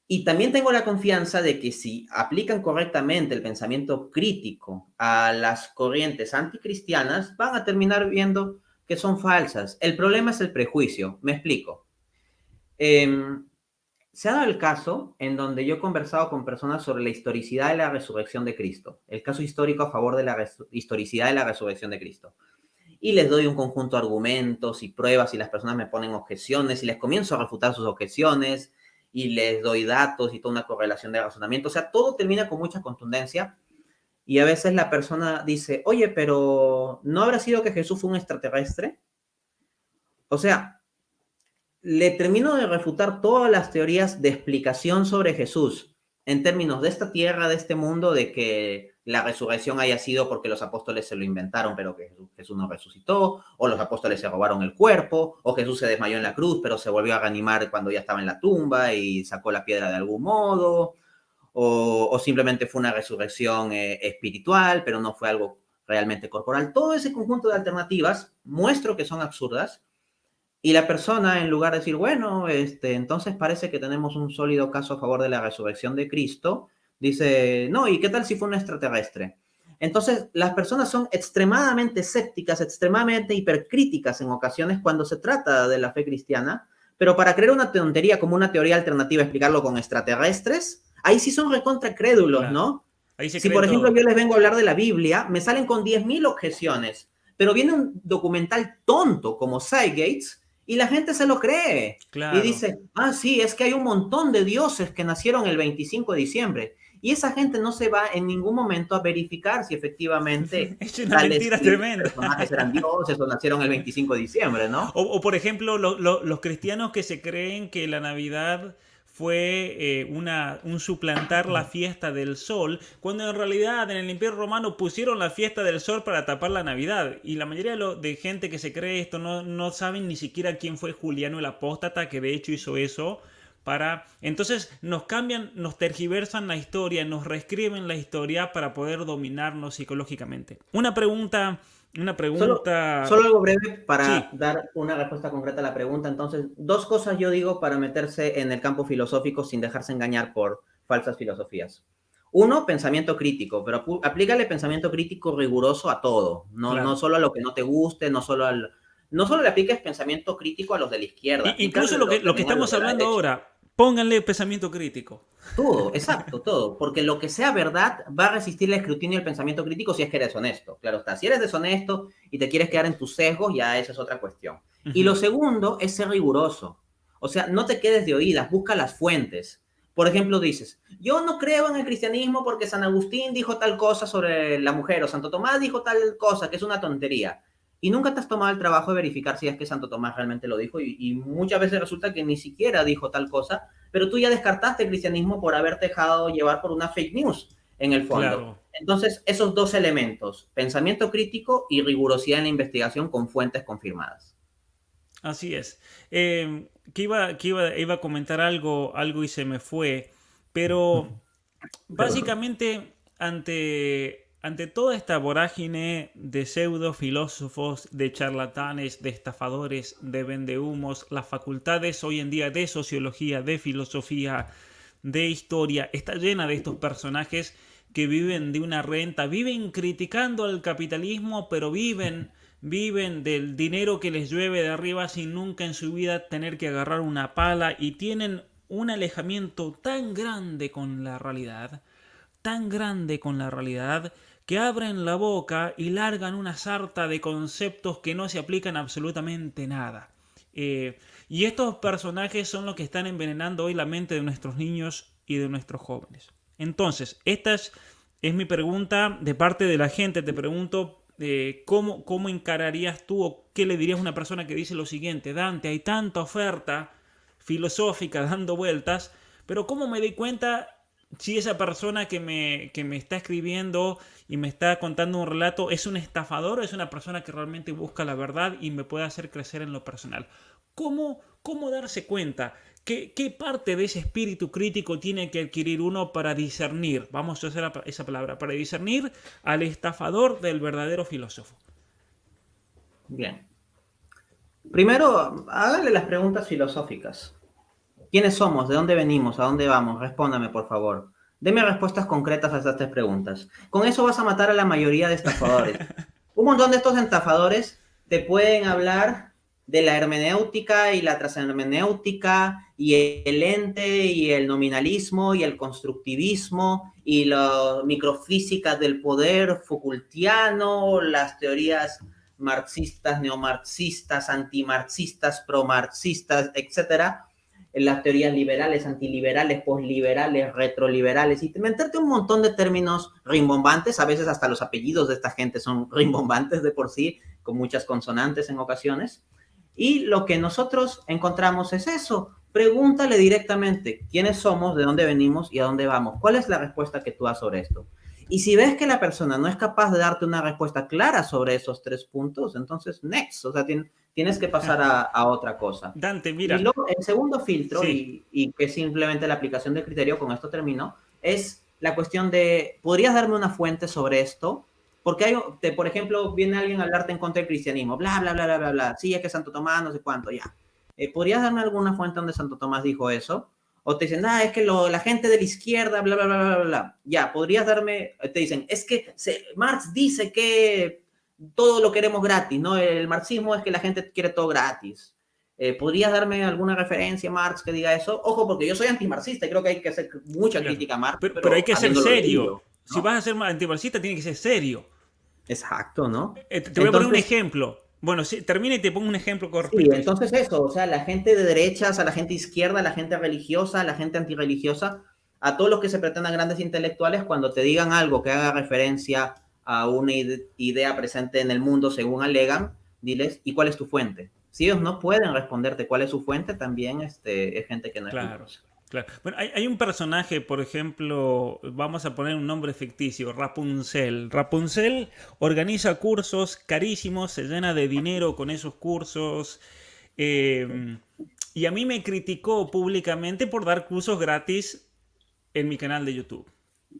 B: Y también tengo la confianza de que si aplican correctamente el pensamiento crítico a las corrientes anticristianas, van a terminar viendo que son falsas. El problema es el prejuicio. Me explico. Eh, Se ha dado el caso en donde yo he conversado con personas sobre la historicidad de la resurrección de Cristo, el caso histórico a favor de la historicidad de la resurrección de Cristo. Y les doy un conjunto de argumentos y pruebas y las personas me ponen objeciones y les comienzo a refutar sus objeciones y les doy datos y toda una correlación de razonamiento. O sea, todo termina con mucha contundencia y a veces la persona dice, oye, pero ¿no habrá sido que Jesús fue un extraterrestre? O sea, le termino de refutar todas las teorías de explicación sobre Jesús en términos de esta tierra, de este mundo, de que la resurrección haya sido porque los apóstoles se lo inventaron, pero que Jesús no resucitó, o los apóstoles se robaron el cuerpo, o Jesús se desmayó en la cruz, pero se volvió a reanimar cuando ya estaba en la tumba y sacó la piedra de algún modo, o simplemente fue una resurrección espiritual, pero no fue algo realmente corporal. Todo ese conjunto de alternativas muestro que son absurdas Y la persona, en lugar de decir, bueno, entonces parece que tenemos un sólido caso a favor de la resurrección de Cristo, dice, no, ¿y qué tal si fue un extraterrestre? Entonces, las personas son extremadamente escépticas, extremadamente hipercríticas en ocasiones cuando se trata de la fe cristiana, pero para creer una tontería como una teoría alternativa, explicarlo con extraterrestres, ahí sí son recontra crédulos,
A: Claro.
B: ¿no?
A: Ahí se
B: Si,
A: creen
B: por ejemplo,
A: todo.
B: yo les vengo a hablar de la Biblia, me salen con 10.000 objeciones, pero viene un documental tonto como Gates y la gente se lo cree. Y
A: Claro.
B: dice, ah, sí, es que hay un montón de dioses que nacieron el 25 de diciembre. Y esa gente no se va en ningún momento a verificar si efectivamente
A: Es una
B: tales
A: mentira tremenda.
B: personajes eran dioses o nacieron el 25 de diciembre, ¿no?
A: O, por ejemplo, los cristianos que se creen que la Navidad fue un suplantar la fiesta del sol, cuando en realidad en el Imperio Romano pusieron la fiesta del sol para tapar la Navidad. Y la mayoría de gente que se cree esto no saben ni siquiera quién fue Juliano el Apóstata, que de hecho hizo eso. Entonces nos cambian, nos tergiversan la historia, nos reescriben la historia para poder dominarnos psicológicamente. Una
B: Solo,
A: pregunta,
B: solo algo breve para
A: sí.
B: dar una respuesta concreta a la pregunta. Entonces, dos cosas yo digo para meterse en el campo filosófico sin dejarse engañar por falsas filosofías. Uno, pensamiento crítico, pero aplícale pensamiento crítico riguroso a todo, no
A: Claro.
B: solo a lo que no te guste, no solo le apliques pensamiento crítico a los de la izquierda,
A: Incluso
B: aplícalo
A: lo que
B: también a los
A: estamos
B: de la
A: hablando
B: derecha.
A: ahora, pónganle pensamiento crítico.
B: Todo, exacto, todo. Porque lo que sea verdad va a resistir el escrutinio y el pensamiento crítico si es que eres honesto. Claro está, si eres deshonesto y te quieres quedar en tus sesgos, ya esa es otra cuestión. Y
A: Ujú.
B: lo segundo es ser riguroso. O sea, no te quedes de oídas, busca las fuentes. Por ejemplo, dices, yo no creo en el cristianismo porque San Agustín dijo tal cosa sobre la mujer o Santo Tomás dijo tal cosa, que es una tontería. Y nunca te has tomado el trabajo de verificar si es que Santo Tomás realmente lo dijo y muchas veces resulta que ni siquiera dijo tal cosa, pero tú ya descartaste el cristianismo por haberte dejado llevar por una fake news en el fondo.
A: Claro,
B: Entonces, esos dos elementos, pensamiento crítico y rigurosidad en la investigación con fuentes confirmadas.
A: así es. Iba a comentar algo y se me fue, pero
B: Perdón.
A: básicamente ante toda esta vorágine de pseudo filósofos, de charlatanes, de estafadores, de vendehumos, las facultades hoy en día de sociología, de filosofía, de historia, está llena de estos personajes que viven de una renta, viven criticando al capitalismo, pero viven del dinero que les llueve de arriba sin nunca en su vida tener que agarrar una pala y tienen un alejamiento tan grande con la realidad, que abren la boca y largan una sarta de conceptos que no se aplican a absolutamente nada. Y estos personajes son los que están envenenando hoy la mente de nuestros niños y de nuestros jóvenes. Entonces, es mi pregunta de parte de la gente. Te pregunto, ¿cómo encararías tú o qué le dirías a una persona que dice lo siguiente? Dante, hay tanta oferta filosófica dando vueltas, pero ¿cómo me doy cuenta si esa persona que me está escribiendo y me está contando un relato es un estafador o es una persona que realmente busca la verdad y me puede hacer crecer en lo personal? ¿Cómo darse cuenta? ¿Qué parte de ese espíritu crítico tiene que adquirir uno para discernir, vamos a usar esa palabra, para discernir al estafador del verdadero filósofo?
B: Bien. Primero, hágale las preguntas filosóficas. ¿Quiénes somos? ¿De dónde venimos? ¿A dónde vamos? Respóndame, por favor. Deme respuestas concretas a estas tres preguntas. Con eso vas a matar a la mayoría de estafadores. Un montón de estos estafadores te pueden hablar de la hermenéutica y la transhermenéutica y el ente y el nominalismo y el constructivismo y la microfísica del poder Foucaultiano, las teorías marxistas, neomarxistas, antimarxistas, promarxistas, etcétera, en las teorías liberales, antiliberales, posliberales, retroliberales, y meterte un montón de términos rimbombantes, a veces hasta los apellidos de esta gente son rimbombantes de por sí, con muchas consonantes en ocasiones. Y lo que nosotros encontramos es eso. Pregúntale directamente quiénes somos, de dónde venimos y a dónde vamos. ¿Cuál es la respuesta que tú das sobre esto? Y si ves que la persona no es capaz de darte una respuesta clara sobre esos tres puntos, entonces next, o sea, tienes que pasar a otra cosa.
A: Dante,
B: Y
A: mira,
B: luego el segundo filtro,
A: sí,
B: y que es simplemente la aplicación del criterio, con esto termino, es la cuestión de, ¿podrías darme una fuente sobre esto? Porque por ejemplo, viene alguien a hablarte en contra del cristianismo, bla, bla, bla, bla, bla, bla. Sí, es que Santo Tomás, no sé cuánto, ya. ¿Podrías darme alguna fuente donde Santo Tomás dijo eso? O te dicen, es que la gente de la izquierda, bla, bla, bla, bla, bla. Ya, podrías darme, te dicen, es que Marx dice que todo lo queremos gratis, ¿no? El marxismo es que la gente quiere todo gratis. ¿Podrías darme alguna referencia, Marx, que diga eso? Ojo, porque yo soy antimarxista y creo que hay que hacer mucha crítica a Marx,
A: Pero hay
B: pero
A: que ser
B: habiéndolo
A: serio.
B: leído,
A: Si
B: ¿no?
A: vas a ser antimarxista, tiene que ser serio.
B: Exacto, ¿no?
A: Te voy a poner un
B: Entonces,
A: ejemplo. Bueno, sí, termina y te pongo un ejemplo con
B: sí,
A: respecto a eso.
B: entonces eso, o sea, la gente de derechas, a la gente izquierda, a la gente religiosa, a la gente antirreligiosa, a todos los que se pretendan grandes intelectuales, cuando te digan algo que haga referencia a una idea presente en el mundo según alegan, diles, ¿y cuál es tu fuente? Si ellos no pueden responderte cuál es su fuente, también es gente que no es
A: Claro,
B: rigurosa.
A: claro. Bueno, hay un personaje, por ejemplo, vamos a poner un nombre ficticio, Rapunzel. Rapunzel organiza cursos carísimos, se llena de dinero con esos cursos. eh, y a mí me criticó públicamente por dar cursos gratis en mi canal de YouTube.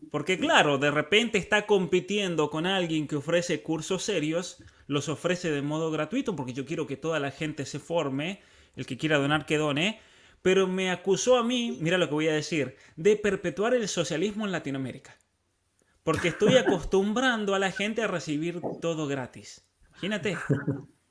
A: Porque claro, de repente está compitiendo con alguien que ofrece cursos serios, los ofrece de modo gratuito, porque yo quiero que toda la gente se forme, el que quiera donar que done, pero me acusó a mí, mira lo que voy a decir, de perpetuar el socialismo en Latinoamérica. Porque estoy acostumbrando a la gente a recibir todo gratis. Imagínate.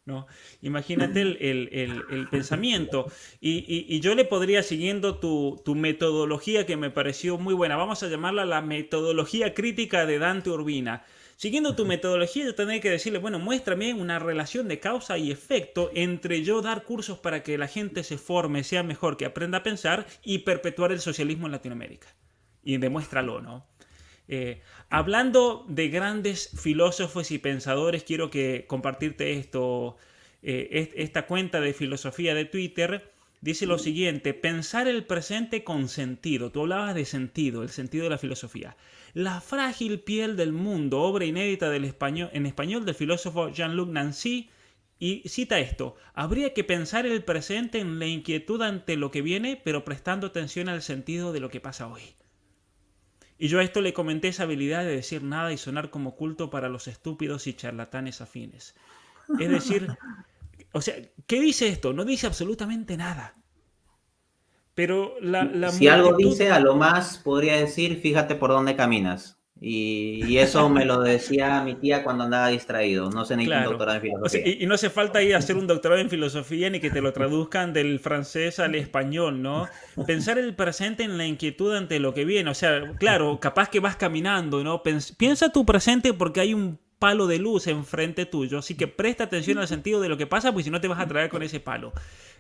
A: ¿No? Imagínate el pensamiento. Y yo le podría, siguiendo tu metodología que me pareció muy buena, vamos a llamarla la metodología crítica de Dante Urbina. Siguiendo tu metodología, yo tendría que decirle, bueno, muéstrame una relación de causa y efecto entre yo dar cursos para que la gente se forme, sea mejor, que aprenda a pensar y perpetuar el socialismo en Latinoamérica. Y demuéstralo, ¿no? Hablando de grandes filósofos y pensadores, quiero que compartirte esto. Esta cuenta de filosofía de Twitter dice lo siguiente: pensar el presente con sentido. Tú hablabas de sentido, el sentido de la filosofía. La frágil piel del mundo, obra inédita en español del filósofo Jean-Luc Nancy. Y cita esto: habría que pensar el presente en la inquietud ante lo que viene, pero prestando atención al sentido de lo que pasa hoy. Y yo a esto le comenté esa habilidad de decir nada y sonar como culto para los estúpidos y charlatanes afines. Es decir, o sea, ¿qué dice esto? No dice absolutamente nada. Pero la
B: Si algo
A: multitud...
B: dice, a lo más podría decir, fíjate por dónde caminas. Y eso me lo decía mi tía cuando andaba distraído. No se necesita un
A: Claro.
B: doctorado en
A: O sea,
B: filosofía.
A: y no hace falta ir a hacer un doctorado en filosofía ni que te lo traduzcan del francés al español, ¿no? Pensar el presente en la inquietud ante lo que viene. O sea, claro, capaz que vas caminando, ¿no? Piensa tu presente porque hay un palo de luz enfrente tuyo, así que presta atención al sentido de lo que pasa, pues si no te vas a traer con ese palo.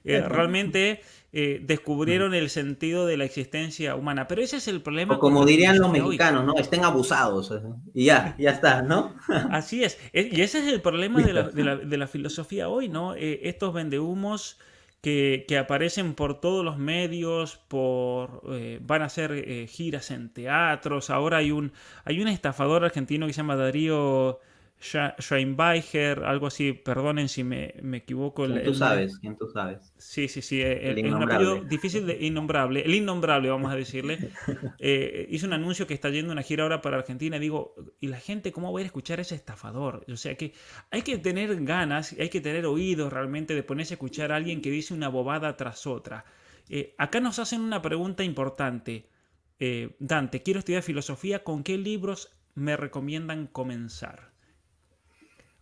A: Realmente descubrieron el sentido de la existencia humana, pero ese es el
B: O
A: problema con
B: como
A: la
B: dirían los
A: filosofía hoy.
B: mexicanos, ¿no? Estén abusados. Y ya está, ¿no?
A: Así es. Y ese es el problema de
B: Listo.
A: de la filosofía hoy, ¿no? Estos vendehumos que aparecen por todos los medios, van a hacer giras en teatros. Ahora hay un estafador argentino que se llama Darío Scheinbeiger, algo así, perdonen si me equivoco
B: ¿Quién tú
A: el nombre.
B: sabes? ¿Quién tú sabes?
A: Sí, sí, sí,
B: El
A: es un apellido
B: innombrable.
A: difícil de innombrable, el innombrable vamos a decirle. Hizo un anuncio que está yendo una gira ahora para Argentina y digo, ¿y la gente cómo va a ir a escuchar a ese estafador? O sea que hay que tener ganas, hay que tener oídos realmente de ponerse a escuchar a alguien que dice una bobada tras otra. Acá nos hacen una pregunta importante. Dante, quiero estudiar filosofía, ¿con qué libros me recomiendan comenzar?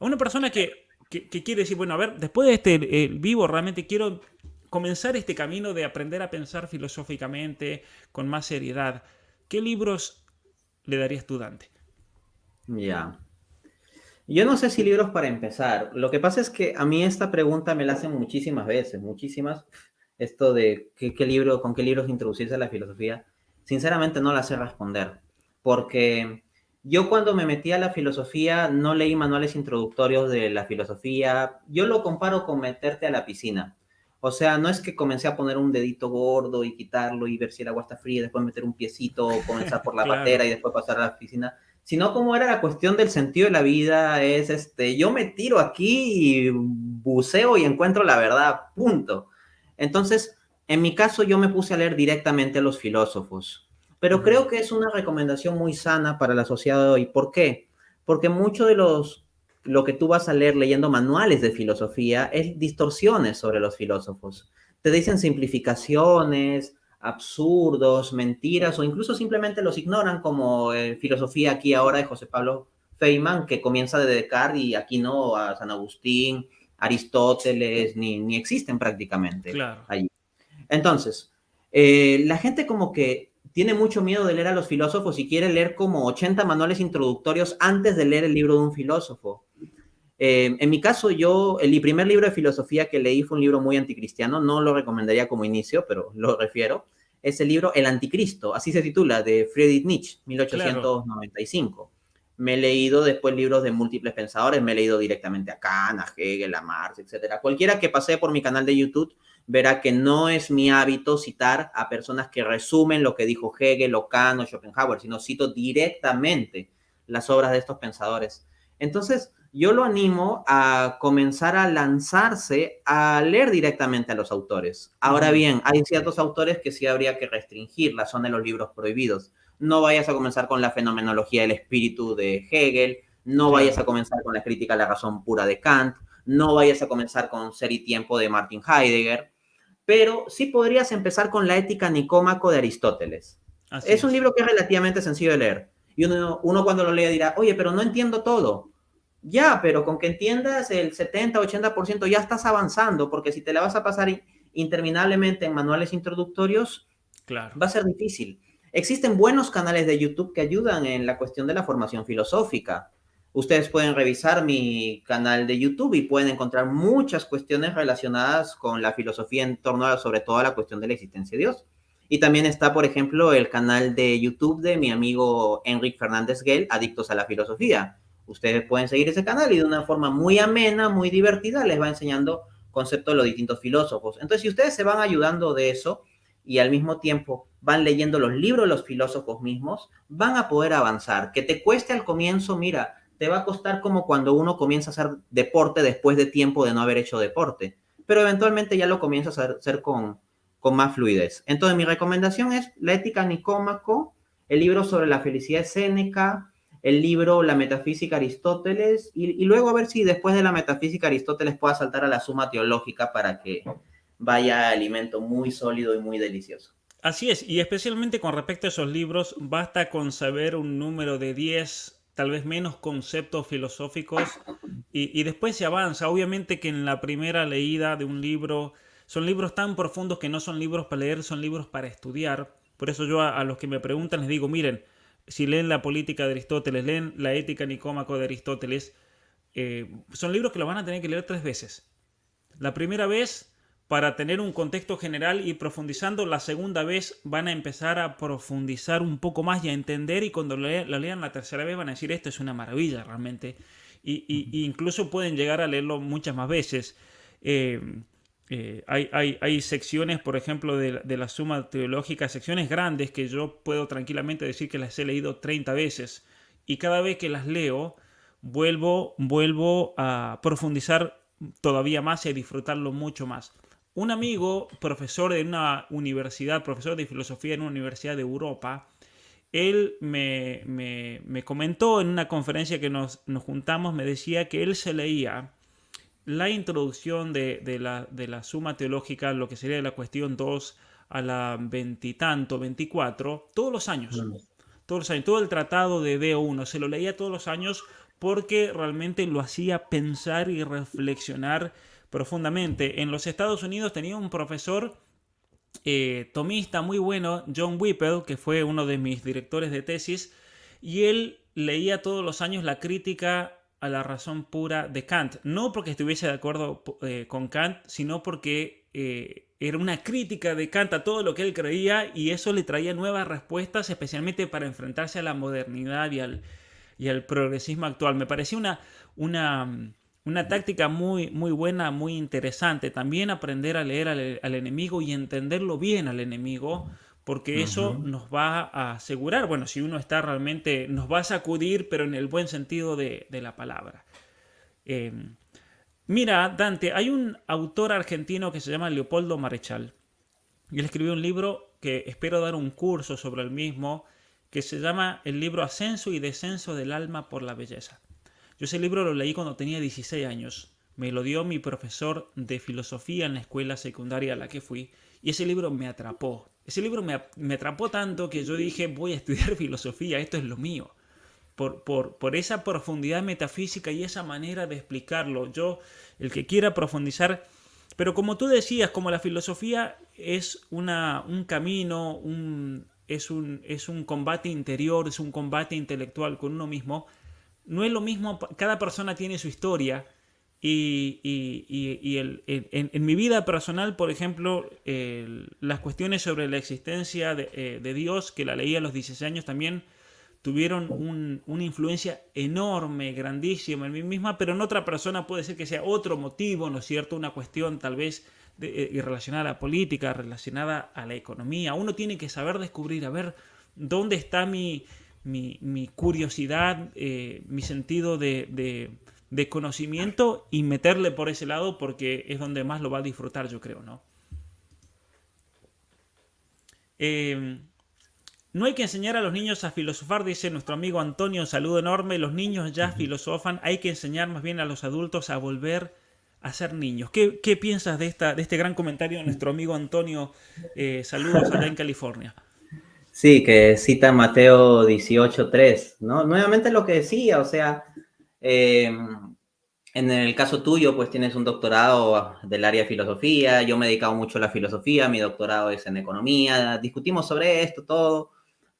A: A una persona que quiere decir, bueno, a ver, después de este vivo, realmente quiero comenzar este camino de aprender a pensar filosóficamente con más seriedad. ¿Qué libros le darías tú, Dante?
B: Ya. Yo no sé si libros para empezar. Lo que pasa es que a mí esta pregunta me la hacen muchísimas veces, muchísimas. Esto de qué libro, con qué libros introducirse a la filosofía. Sinceramente no la sé responder. Porque yo cuando me metí a la filosofía no leí manuales introductorios de la filosofía. Yo lo comparo con meterte a la piscina. O sea, no es que comencé a poner un dedito gordo y quitarlo y ver si el agua está fría, después meter un piecito, o comenzar por la patera
A: Claro,
B: y después pasar a la piscina, sino como era la cuestión del sentido de la vida, es yo me tiro aquí y buceo y encuentro la verdad, punto. Entonces, en mi caso, yo me puse a leer directamente a los filósofos, pero
A: ujú,
B: creo que es una recomendación muy sana para la sociedad de hoy. ¿Por qué? porque mucho de lo que tú vas a leer leyendo manuales de filosofía es distorsiones sobre los filósofos. Te dicen simplificaciones, absurdos, mentiras, o incluso simplemente los ignoran, como Filosofía aquí ahora de José Pablo Feynman, que comienza de Descartes y aquí no, a San Agustín, Aristóteles, ni existen prácticamente
A: Claro.
B: allí. Entonces, la gente como que tiene mucho miedo de leer a los filósofos y quiere leer como 80 manuales introductorios antes de leer el libro de un filósofo. En mi caso, el primer libro de filosofía que leí fue un libro muy anticristiano, no lo recomendaría como inicio, pero lo refiero. Es el libro El Anticristo, así se titula, de Friedrich Nietzsche,
A: Claro.
B: 1895. Me he leído después libros de múltiples pensadores, me he leído directamente a Kant, a Hegel, a Marx, etcétera. Cualquiera que pase por mi canal de YouTube verá que no es mi hábito citar a personas que resumen lo que dijo Hegel o Kant o Schopenhauer, sino cito directamente las obras de estos pensadores. Entonces, yo lo animo a comenzar a lanzarse a leer directamente a los autores. Ahora
A: Ujú.
B: bien, hay ciertos autores que sí habría que restringirlas, son de los libros prohibidos. No vayas a comenzar con la fenomenología del espíritu de Hegel, no vayas
A: Claro.
B: a comenzar con la crítica a la razón pura de Kant, no vayas a comenzar con Ser y Tiempo de Martin Heidegger, pero sí podrías empezar con la Ética Nicómaco de Aristóteles.
A: Así
B: Es un
A: es.
B: libro que es relativamente sencillo de leer. Y uno cuando lo lea dirá, oye, pero no entiendo todo. Ya, pero con que entiendas el 70-80% ya estás avanzando, porque si te la vas a pasar interminablemente en manuales introductorios,
A: Claro.
B: va a ser difícil. Existen buenos canales de YouTube que ayudan en la cuestión de la formación filosófica. Ustedes pueden revisar mi canal de YouTube y pueden encontrar muchas cuestiones relacionadas con la filosofía en torno a, sobre todo, a la cuestión de la existencia de Dios. Y también está, por ejemplo, el canal de YouTube de mi amigo Enrique Fernández Gell, Adictos a la Filosofía. Ustedes pueden seguir ese canal y de una forma muy amena, muy divertida, les va enseñando conceptos de los distintos filósofos. Entonces, si ustedes se van ayudando de eso, y al mismo tiempo van leyendo los libros de los filósofos mismos, van a poder avanzar. Que te cueste al comienzo, mira, te va a costar como cuando uno comienza a hacer deporte después de tiempo de no haber hecho deporte, pero eventualmente ya lo comienzas a hacer con más fluidez. Entonces mi recomendación es La Ética Nicómaco, el libro sobre la felicidad de Séneca, el libro La Metafísica Aristóteles, y luego a ver si después de la Metafísica Aristóteles pueda saltar a la Suma Teológica para que vaya alimento muy sólido y muy delicioso.
A: Así es, y especialmente con respecto a esos libros, basta con saber un número de 10, tal vez menos conceptos filosóficos y después se avanza. Obviamente que en la primera leída de un libro son libros tan profundos que no son libros para leer, son libros para estudiar. Por eso yo a los que me preguntan les digo, miren, si leen la política de Aristóteles, leen la ética nicómaco de Aristóteles, son libros que lo van a tener que leer 3 veces. La primera vez para tener un contexto general y profundizando, la segunda vez van a empezar a profundizar un poco más y a entender y cuando lo lean la tercera vez van a decir esto es una maravilla realmente y incluso pueden llegar a leerlo muchas más veces. Eh, hay secciones, por ejemplo, de la Suma Teológica, secciones grandes que yo puedo tranquilamente decir que las he leído 30 veces y cada vez que las leo vuelvo a profundizar todavía más y a disfrutarlo mucho más. Un amigo, profesor de una universidad, profesor de filosofía en una universidad de Europa, él me comentó en una conferencia que nos juntamos, me decía que él se leía la introducción de la Suma Teológica, lo que sería la cuestión 2 a la veintitanto, 24, todos los años.
B: Mm.
A: Todos los años, todo el tratado de D1, se lo leía todos los años porque realmente lo hacía pensar y reflexionar profundamente. En los Estados Unidos tenía un profesor tomista muy bueno, John Whipple, que fue uno de mis directores de tesis, y él leía todos los años la crítica a la razón pura de Kant. No porque estuviese de acuerdo con Kant, sino porque era una crítica de Kant a todo lo que él creía y eso le traía nuevas respuestas, especialmente para enfrentarse a la modernidad y al progresismo actual. Me parecía una táctica muy, muy buena, muy interesante. También aprender a leer al enemigo y entenderlo bien al enemigo, porque eso
B: Ujú.
A: nos va a asegurar, bueno, si uno está realmente, nos va a sacudir, pero en el buen sentido de la palabra. Eh, Mira, Dante, hay un autor argentino que se llama Leopoldo Marechal, y él escribió un libro que espero dar un curso sobre el mismo, que se llama el libro Ascenso y Descenso del Alma por la Belleza. Yo ese libro lo leí cuando tenía 16 años. Me lo dio mi profesor de filosofía en la escuela secundaria a la que fui. Y ese libro me atrapó. Ese libro me atrapó tanto que yo dije, voy a estudiar filosofía, esto es lo mío. Por esa profundidad metafísica y esa manera de explicarlo. Yo, el que quiera profundizar, pero como tú decías, como la filosofía es un camino, es un combate interior, es un combate intelectual con uno mismo, no es lo mismo, cada persona tiene su historia en mi vida personal, por ejemplo, las cuestiones sobre la existencia de Dios, que la leí a los 16 años también, tuvieron una influencia enorme, grandísima en mí misma, pero en otra persona puede ser que sea otro motivo, ¿no es cierto? Una cuestión tal vez relacionada a la política, relacionada a la economía. Uno tiene que saber descubrir, a ver, dónde está mi curiosidad, mi sentido de conocimiento y meterle por ese lado porque es donde más lo va a disfrutar, yo creo, ¿no? No hay que enseñar a los niños a filosofar, dice nuestro amigo Antonio, un saludo enorme. Los niños ya filosofan, hay que enseñar más bien a los adultos a volver a ser niños. ¿Qué piensas de este gran comentario de nuestro amigo Antonio? Saludos allá en California.
B: Sí, que cita Mateo 18:3, ¿no? Nuevamente lo que decía, o sea, en el caso tuyo, pues tienes un doctorado del área de filosofía, yo me he dedicado mucho a la filosofía, mi doctorado es en economía, discutimos sobre esto, todo,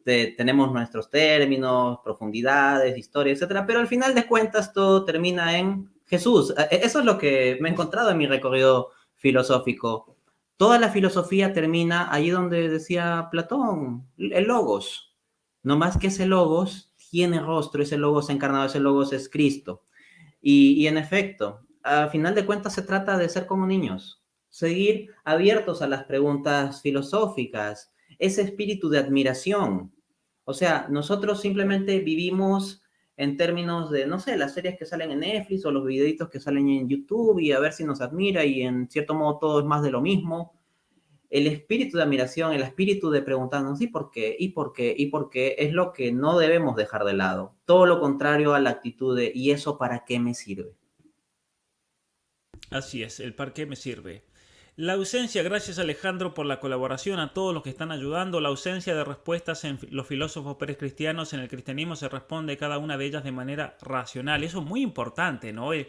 B: tenemos nuestros términos, profundidades, historia, etcétera, pero al final de cuentas todo termina en Jesús. Eso es lo que me he encontrado en mi recorrido filosófico. Toda la filosofía termina ahí donde decía Platón, el logos. No más que ese logos tiene rostro, ese logos encarnado, ese logos es Cristo. Y en efecto, a final de cuentas se trata de ser como niños, seguir abiertos a las preguntas filosóficas, ese espíritu de admiración. O sea, nosotros simplemente vivimos en términos de, no sé, las series que salen en Netflix o los videitos que salen en YouTube y a ver si nos admira y en cierto modo todo es más de lo mismo. El espíritu de admiración, el espíritu de preguntarnos ¿y por qué? ¿Y por qué? ¿Y por qué? Es lo que no debemos dejar de lado. Todo lo contrario a la actitud de ¿y eso para qué me sirve?
A: Así es, el para qué me sirve. La ausencia, gracias Alejandro por la colaboración, a todos los que están ayudando. La ausencia de respuestas en los filósofos precristianos, en el cristianismo se responde cada una de ellas de manera racional. Eso es muy importante, ¿no? El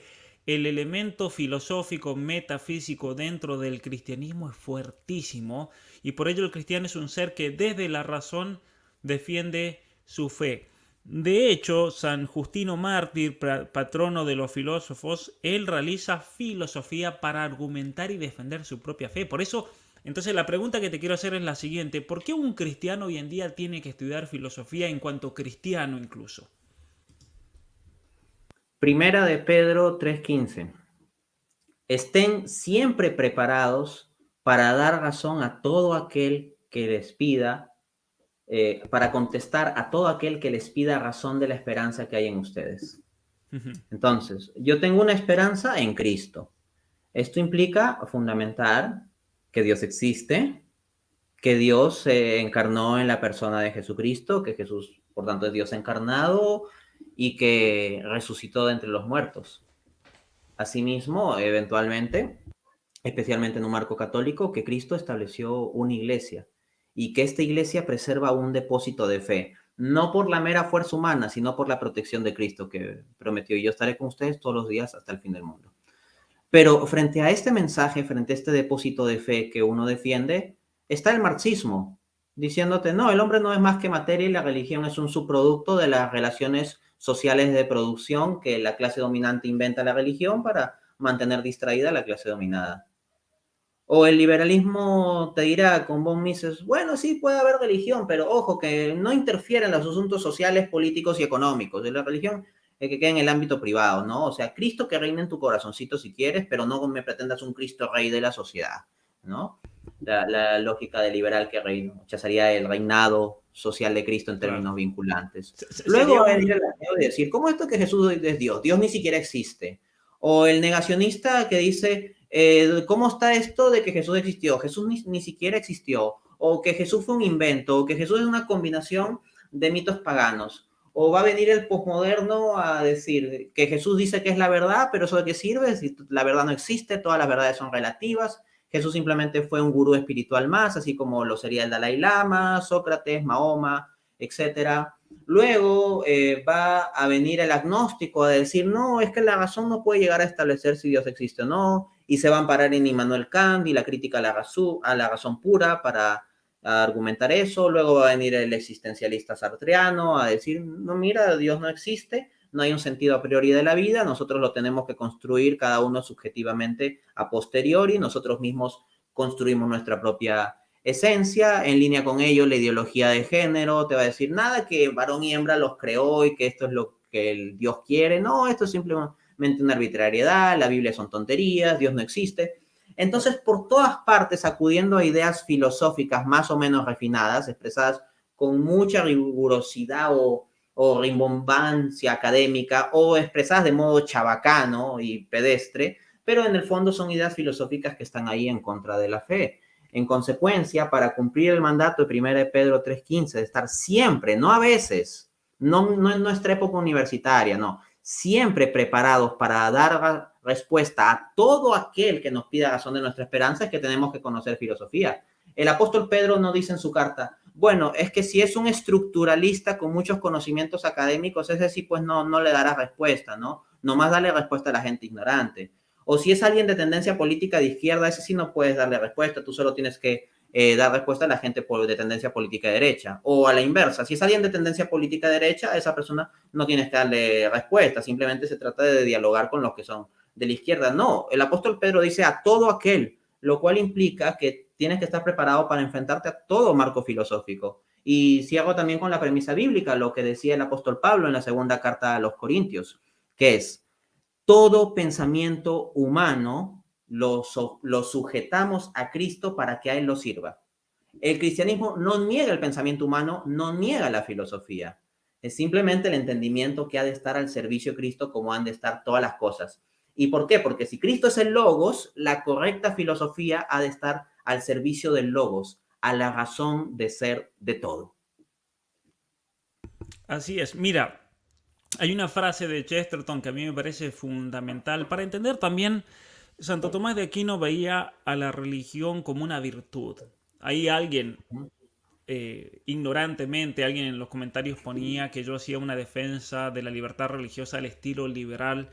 A: elemento filosófico, metafísico dentro del cristianismo es fuertísimo y por ello el cristiano es un ser que desde la razón defiende su fe. De hecho, San Justino Mártir, patrono de los filósofos, él realiza filosofía para argumentar y defender su propia fe. Por eso, entonces la pregunta que te quiero hacer es la siguiente. ¿Por qué un cristiano hoy en día tiene que estudiar filosofía en cuanto cristiano incluso?
B: Primera de Pedro 3:15. Estén siempre preparados para dar razón a todo aquel que les pida, para contestar a todo aquel que les pida razón de la esperanza que hay en ustedes. Entonces, yo tengo una esperanza en Cristo. Esto implica fundamentar que Dios existe, que Dios se encarnó en la persona de Jesucristo, que Jesús, por tanto, es Dios encarnado y que resucitó de entre los muertos. Asimismo, eventualmente, especialmente en un marco católico, que Cristo estableció una iglesia y que esta iglesia preserva un depósito de fe, no por la mera fuerza humana, sino por la protección de Cristo que prometió, y yo estaré con ustedes todos los días hasta el fin del mundo. Pero frente a este mensaje, frente a este depósito de fe que uno defiende, está el marxismo, diciéndote, no, el hombre no es más que materia y la religión es un subproducto de las relaciones sociales de producción que la clase dominante inventa la religión para mantener distraída a la clase dominada. O el liberalismo te dirá con von Mises, bueno, sí puede haber religión, pero ojo, que no interfiere en los asuntos sociales, políticos y económicos. De la religión que queda en el ámbito privado, ¿no? O sea, Cristo que reine en tu corazoncito si quieres, pero no me pretendas un Cristo rey de la sociedad, ¿no? La lógica de liberal que rechazaría el reinado social de Cristo en términos
A: Claro.
B: vinculantes.
A: Sería
B: Luego él
A: un...
B: de decir, ¿cómo esto que Jesús es Dios? Dios ni siquiera existe. O el negacionista que dice, ¿cómo está esto de que Jesús existió? Jesús ni siquiera existió. O que Jesús fue un invento, o que Jesús es una combinación de mitos paganos. O va a venir el posmoderno a decir que Jesús dice que es la verdad, pero ¿eso de qué sirve? Si la verdad no existe, todas las verdades son relativas. Jesús simplemente fue un gurú espiritual más, así como lo sería el Dalai Lama, Sócrates, Mahoma, etcétera. Luego va a venir el agnóstico a decir, no, es que la razón no puede llegar a establecer si Dios existe o no, y se van a parar en Immanuel Kant y la crítica a la razón pura para argumentar eso. Luego va a venir el existencialista sartreano a decir, no, mira, Dios no existe, no hay un sentido a priori de la vida, nosotros lo tenemos que construir cada uno subjetivamente a posteriori, nosotros mismos construimos nuestra propia esencia. En línea con ello, la ideología de género te va a decir nada que varón y hembra los creó y que esto es lo que el Dios quiere. No, esto es simplemente una arbitrariedad, la Biblia son tonterías, Dios no existe. Entonces, por todas partes, acudiendo a ideas filosóficas más o menos refinadas, expresadas con mucha rigurosidad o rimbombancia académica, o expresadas de modo chabacano y pedestre, pero en el fondo son ideas filosóficas que están ahí en contra de la fe. En consecuencia, para cumplir el mandato de 1 Pedro 3:15, de estar siempre, no a veces, no en nuestra época universitaria, no, siempre preparados para dar respuesta a todo aquel que nos pida razón de nuestra esperanza, es que tenemos que conocer filosofía. El apóstol Pedro no dice en su carta, bueno, es que si es un estructuralista con muchos conocimientos académicos, ese sí pues no le dará respuesta, ¿no? Nomás darle respuesta a la gente ignorante. O si es alguien de tendencia política de izquierda, ese sí no puedes darle respuesta, tú solo tienes que dar respuesta a la gente de tendencia política de derecha. O a la inversa, si es alguien de tendencia política de derecha, a esa persona no tienes que darle respuesta, simplemente se trata de dialogar con los que son de la izquierda. No, el apóstol Pedro dice a todo aquel, lo cual implica que tienes que estar preparado para enfrentarte a todo marco filosófico. Y cierro también con la premisa bíblica, lo que decía el apóstol Pablo en la segunda carta a los Corintios, que es, todo pensamiento humano lo sujetamos a Cristo para que a Él lo sirva. El cristianismo no niega el pensamiento humano, no niega la filosofía. Es simplemente el entendimiento que ha de estar al servicio de Cristo como han de estar todas las cosas. ¿Y por qué? Porque si Cristo es el logos, la correcta filosofía ha de estar al servicio del logos, a la razón de ser de todo.
A: Así es. Mira, hay una frase de Chesterton que a mí me parece fundamental para entender también. Santo Tomás de Aquino veía a la religión como una virtud. Hay alguien, ignorantemente, alguien en los comentarios ponía que yo hacía una defensa de la libertad religiosa al estilo liberal.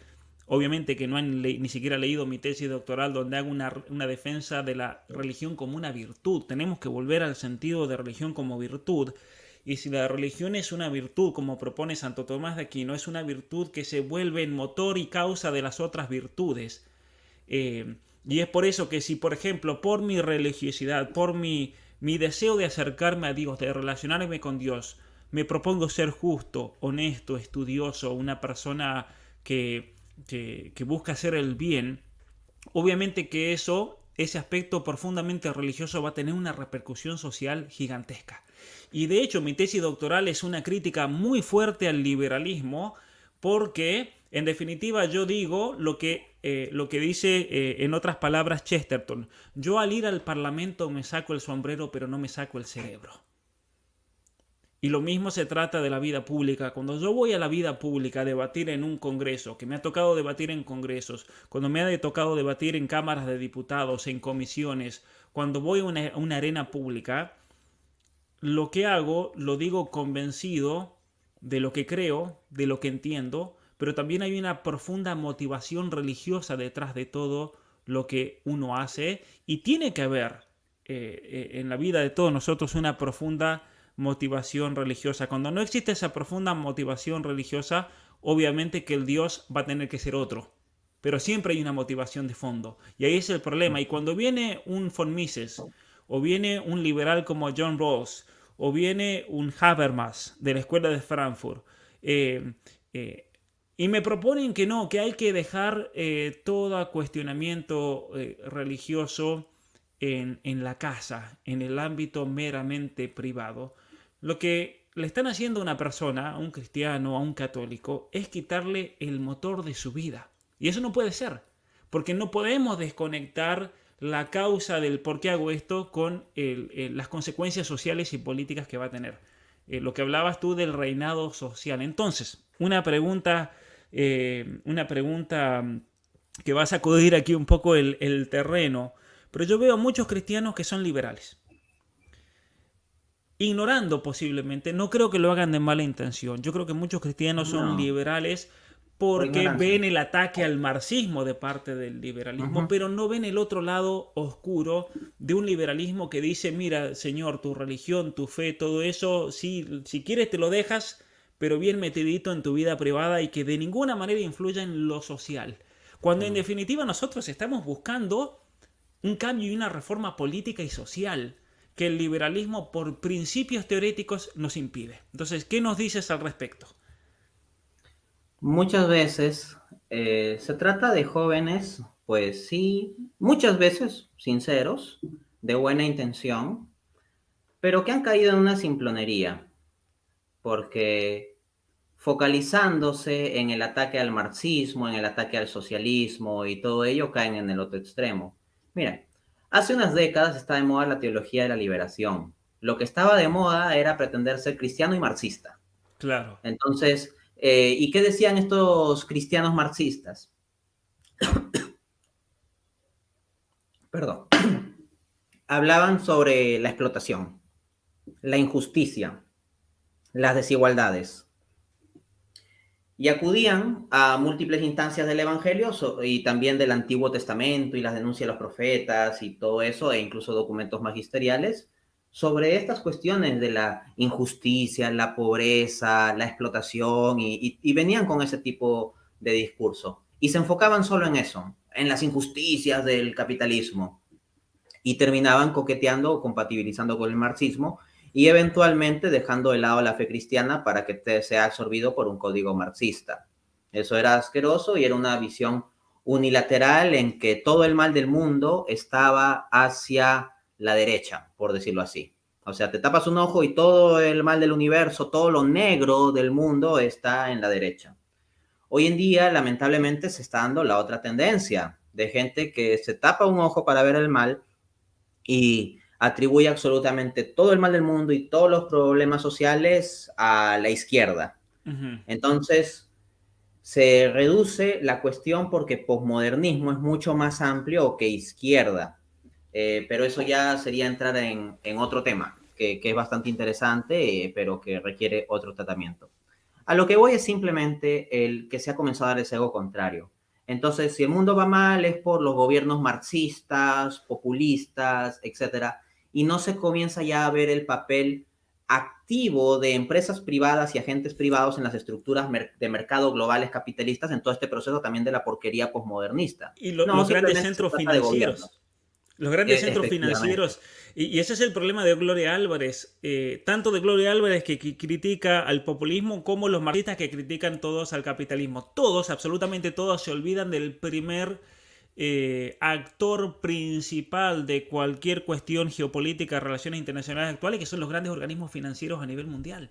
A: Obviamente que no han ni siquiera leído mi tesis doctoral donde hago una defensa de la religión como una virtud. Tenemos que volver al sentido de religión como virtud. Y si la religión es una virtud, como propone Santo Tomás de Aquino, es una virtud que se vuelve en motor y causa de las otras virtudes. Y es por eso que si, por ejemplo, por mi religiosidad, por mi deseo de acercarme a Dios, de relacionarme con Dios, me propongo ser justo, honesto, estudioso, una persona que busca hacer el bien, obviamente que ese aspecto profundamente religioso va a tener una repercusión social gigantesca. Y de hecho mi tesis doctoral es una crítica muy fuerte al liberalismo porque en definitiva yo digo lo que dice en otras palabras Chesterton. Yo al ir al Parlamento me saco el sombrero pero no me saco el cerebro. Y lo mismo se trata de la vida pública. Cuando yo voy a la vida pública a debatir en un congreso, que me ha tocado debatir en congresos, cuando me ha tocado debatir en cámaras de diputados, en comisiones, cuando voy a una arena pública, lo que hago lo digo convencido de lo que creo, de lo que entiendo, pero también hay una profunda motivación religiosa detrás de todo lo que uno hace y tiene que haber en la vida de todos nosotros una profunda motivación religiosa. Cuando no existe esa profunda motivación religiosa, obviamente que el Dios va a tener que ser otro. Pero siempre hay una motivación de fondo. Y ahí es el problema. Y cuando viene un von Mises, o viene un liberal como John Rawls, o viene un Habermas de la Escuela de Frankfurt, y me proponen que no, que hay que dejar todo cuestionamiento religioso en la casa, en el ámbito meramente privado, lo que le están haciendo a una persona, a un cristiano, a un católico, es quitarle el motor de su vida. Y eso no puede ser, porque no podemos desconectar la causa del por qué hago esto con las consecuencias sociales y políticas que va a tener. lo que hablabas tú del reinado social. Entonces, una pregunta que va a sacudir aquí un poco el terreno, pero yo veo muchos cristianos que son liberales, ignorando posiblemente, no creo que lo hagan de mala intención, yo creo que muchos cristianos son
B: No,
A: liberales
B: por
A: porque
B: ignorancia.
A: ven el ataque al marxismo de parte del liberalismo,
B: Ujú.
A: pero no ven el otro lado oscuro de un liberalismo que dice, mira, señor, tu religión, tu fe, todo eso, sí, si quieres te lo dejas, pero bien metidito en tu vida privada y que de ninguna manera influya en lo social. Cuando en
B: Mm.
A: definitiva nosotros estamos buscando un cambio y una reforma política y social que el liberalismo por principios teóricos nos impide. Entonces, ¿qué nos dices al respecto?
B: Muchas veces se trata de jóvenes, pues sí, muchas veces sinceros, de buena intención, pero que han caído en una simplonería, porque focalizándose en el ataque al marxismo, en el ataque al socialismo y todo ello, caen en el otro extremo. Mira, hace unas décadas estaba de moda la teología de la liberación. Lo que estaba de moda era pretender ser cristiano y marxista.
A: Claro.
B: Entonces, ¿y qué decían estos cristianos marxistas? Perdón. Hablaban sobre la explotación, la injusticia, las desigualdades. Y acudían a múltiples instancias del Evangelio y también del Antiguo Testamento y las denuncias de los profetas y todo eso, e incluso documentos magisteriales, sobre estas cuestiones de la injusticia, la pobreza, la explotación, y venían con ese tipo de discurso. Y se enfocaban solo en eso, en las injusticias del capitalismo, y terminaban coqueteando o compatibilizando con el marxismo y eventualmente dejando de lado la fe cristiana para que sea absorbido por un código marxista. Eso era asqueroso y era una visión unilateral en que todo el mal del mundo estaba hacia la derecha, por decirlo así. O sea, te tapas un ojo y todo el mal del universo, todo lo negro del mundo está en la derecha. Hoy en día, lamentablemente, se está dando la otra tendencia de gente que se tapa un ojo para ver el mal y atribuye absolutamente todo el mal del mundo y todos los problemas sociales a la izquierda.
A: Ujú.
B: Entonces, se reduce la cuestión porque posmodernismo es mucho más amplio que izquierda. Pero eso ya sería entrar en otro tema, que es bastante interesante, pero que requiere otro tratamiento. A lo que voy es simplemente el que se ha comenzado a dar ese ego contrario. Entonces, si el mundo va mal es por los gobiernos marxistas, populistas, etcétera, y no se comienza ya a ver el papel activo de empresas privadas y agentes privados en las estructuras de mercado globales capitalistas en todo este proceso también de la porquería posmodernista.
A: Y
B: No,
A: los grandes
B: simplemente se
A: centros
B: trata de gobiernos.
A: financieros. Los grandes centros
B: Efectivamente.
A: financieros, y ese es el problema de Gloria Álvarez, tanto de Gloria Álvarez que critica al populismo como los marxistas que critican todos al capitalismo. Todos, absolutamente todos, se olvidan del primer actor principal de cualquier cuestión geopolítica, relaciones internacionales actuales, que son los grandes organismos financieros a nivel mundial.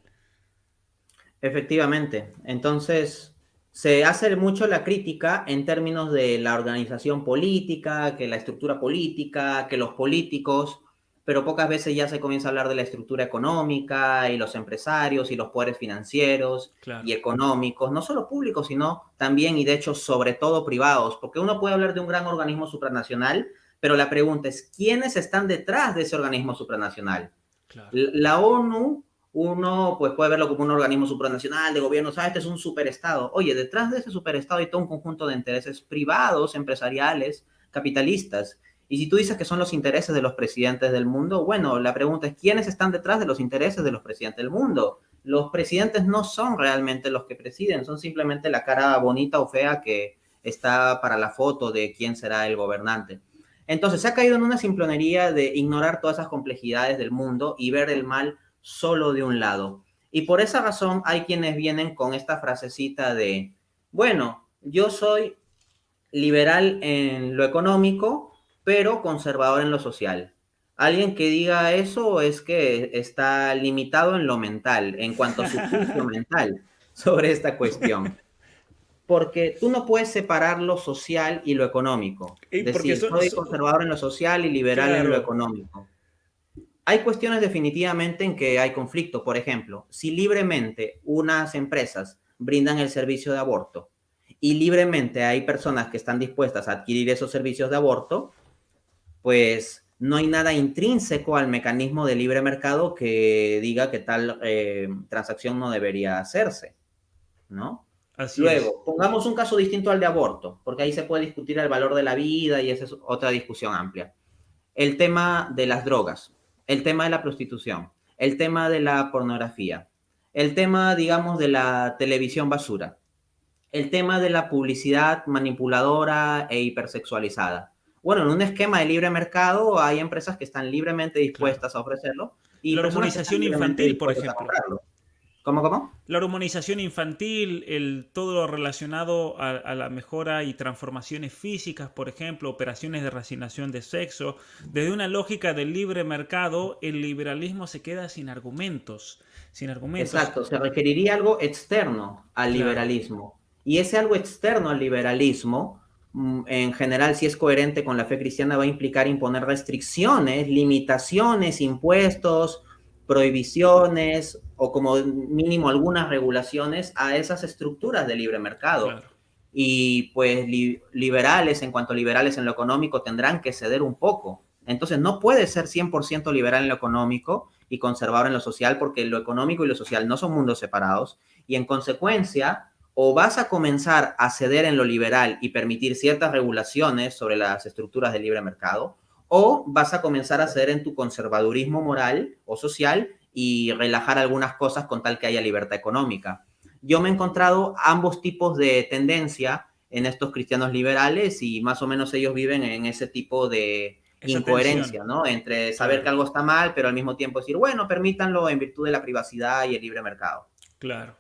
B: Efectivamente. Entonces, se hace mucho la crítica en términos de la organización política, que la estructura política, que los políticos, pero pocas veces ya se comienza a hablar de la estructura económica y los empresarios y los poderes financieros y
A: Claro.
B: económicos, no solo públicos, sino también y de hecho sobre todo privados, porque uno puede hablar de un gran organismo supranacional, pero la pregunta es, ¿quiénes están detrás de ese organismo supranacional?
A: Claro.
B: La ONU, uno pues puede verlo como un organismo supranacional de gobierno, ¿sabes? Este es un superestado. Oye, detrás de ese superestado hay todo un conjunto de intereses privados, empresariales, capitalistas. Y si tú dices que son los intereses de los presidentes del mundo, bueno, la pregunta es, ¿quiénes están detrás de los intereses de los presidentes del mundo? Los presidentes no son realmente los que presiden, son simplemente la cara bonita o fea que está para la foto de quién será el gobernante. Entonces se ha caído en una simplonería de ignorar todas esas complejidades del mundo y ver el mal solo de un lado. Y por esa razón hay quienes vienen con esta frasecita de, bueno, yo soy liberal en lo económico, pero conservador en lo social. Alguien que diga eso es que está limitado en lo mental, en cuanto a su juicio mental sobre esta cuestión. Porque tú no puedes separar lo social y lo económico.
A: Y porque
B: Decir, soy conservador en lo social y liberal en lo
A: claro,
B: económico. hay cuestiones definitivamente en que hay conflicto. Por ejemplo, si libremente unas empresas brindan el servicio de aborto y libremente hay personas que están dispuestas a adquirir esos servicios de aborto, pues no hay nada intrínseco al mecanismo de libre mercado que diga que tal transacción no debería hacerse, ¿no?
A: Así es.
B: Luego, pongamos un caso distinto al de aborto, porque ahí se puede discutir el valor de la vida y esa es otra discusión amplia. El tema de las drogas, el tema de la prostitución, el tema de la pornografía, el tema, digamos, de la televisión basura, el tema de la publicidad manipuladora e hipersexualizada. Bueno, en un esquema de libre mercado hay empresas que están libremente
A: Claro.
B: dispuestas a ofrecerlo y
A: La
B: personas que están
A: hormonización
B: libremente
A: infantil, por
B: dispuestas a
A: ejemplo.
B: comprarlo. ¿Cómo, cómo?
A: La hormonización infantil, todo lo relacionado a la mejora y transformaciones físicas, por ejemplo, operaciones de reasignación de sexo. Desde una lógica del libre mercado, el liberalismo se queda sin argumentos. Sin argumentos.
B: Exacto, se requeriría algo externo al
A: Claro,
B: liberalismo. Y ese algo externo al liberalismo, en general, si es coherente con la fe cristiana, va a implicar imponer restricciones, limitaciones, impuestos, prohibiciones o como mínimo algunas regulaciones a esas estructuras de libre mercado.
A: claro.
B: Y pues liberales, en cuanto a liberales en lo económico, tendrán que ceder un poco. Entonces no puede ser 100% liberal en lo económico y conservador en lo social, porque lo económico y lo social no son mundos separados, y en consecuencia, o vas a comenzar a ceder en lo liberal y permitir ciertas regulaciones sobre las estructuras del libre mercado, o vas a comenzar a ceder en tu conservadurismo moral o social y relajar algunas cosas con tal que haya libertad económica. Yo me he encontrado ambos tipos de tendencia en estos cristianos liberales y más o menos ellos viven en ese tipo de
A: Esa tensión,
B: incoherencia, ¿no? Entre saber que
A: claro,
B: algo está mal, pero al mismo tiempo decir, bueno, permítanlo en virtud de la privacidad y el libre mercado.
A: claro,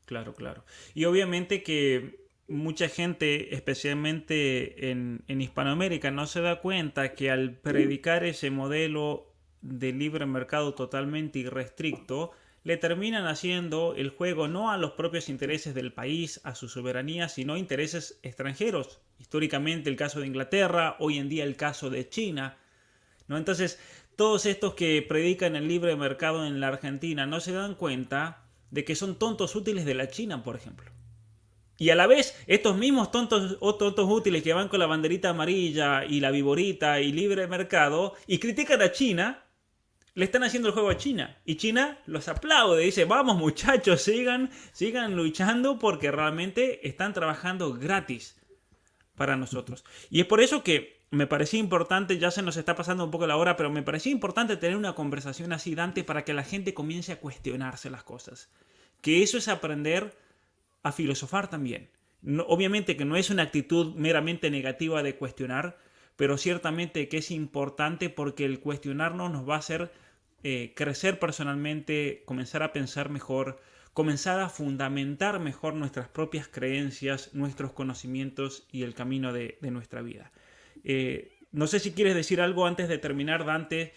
A: claro, claro. Y obviamente que mucha gente, especialmente en Hispanoamérica, no se da cuenta que al predicar ese modelo de libre mercado totalmente irrestricto, le terminan haciendo el juego no a los propios intereses del país, a su soberanía, sino a intereses extranjeros. Históricamente el caso de Inglaterra, hoy en día el caso de China, ¿no? Entonces, todos estos que predican el libre mercado en la Argentina no se dan cuenta de que son tontos útiles de la China, por ejemplo. Y a la vez, estos mismos tontos o tontos útiles que van con la banderita amarilla y la viborita y libre mercado y critican a China, le están haciendo el juego a China. Y China los aplaude, dice, vamos muchachos, sigan luchando porque realmente están trabajando gratis para nosotros. Y es por eso que me parecía importante, ya se nos está pasando un poco la hora, pero me parecía importante tener una conversación así, Dante, para que la gente comience a cuestionarse las cosas. Que eso es aprender a filosofar también. No, obviamente que no es una actitud meramente negativa de cuestionar, pero ciertamente que es importante porque el cuestionarnos nos va a hacer crecer personalmente, comenzar a pensar mejor, comenzar a fundamentar mejor nuestras propias creencias, nuestros conocimientos y el camino de nuestra vida. No sé si quieres decir algo antes de terminar, Dante,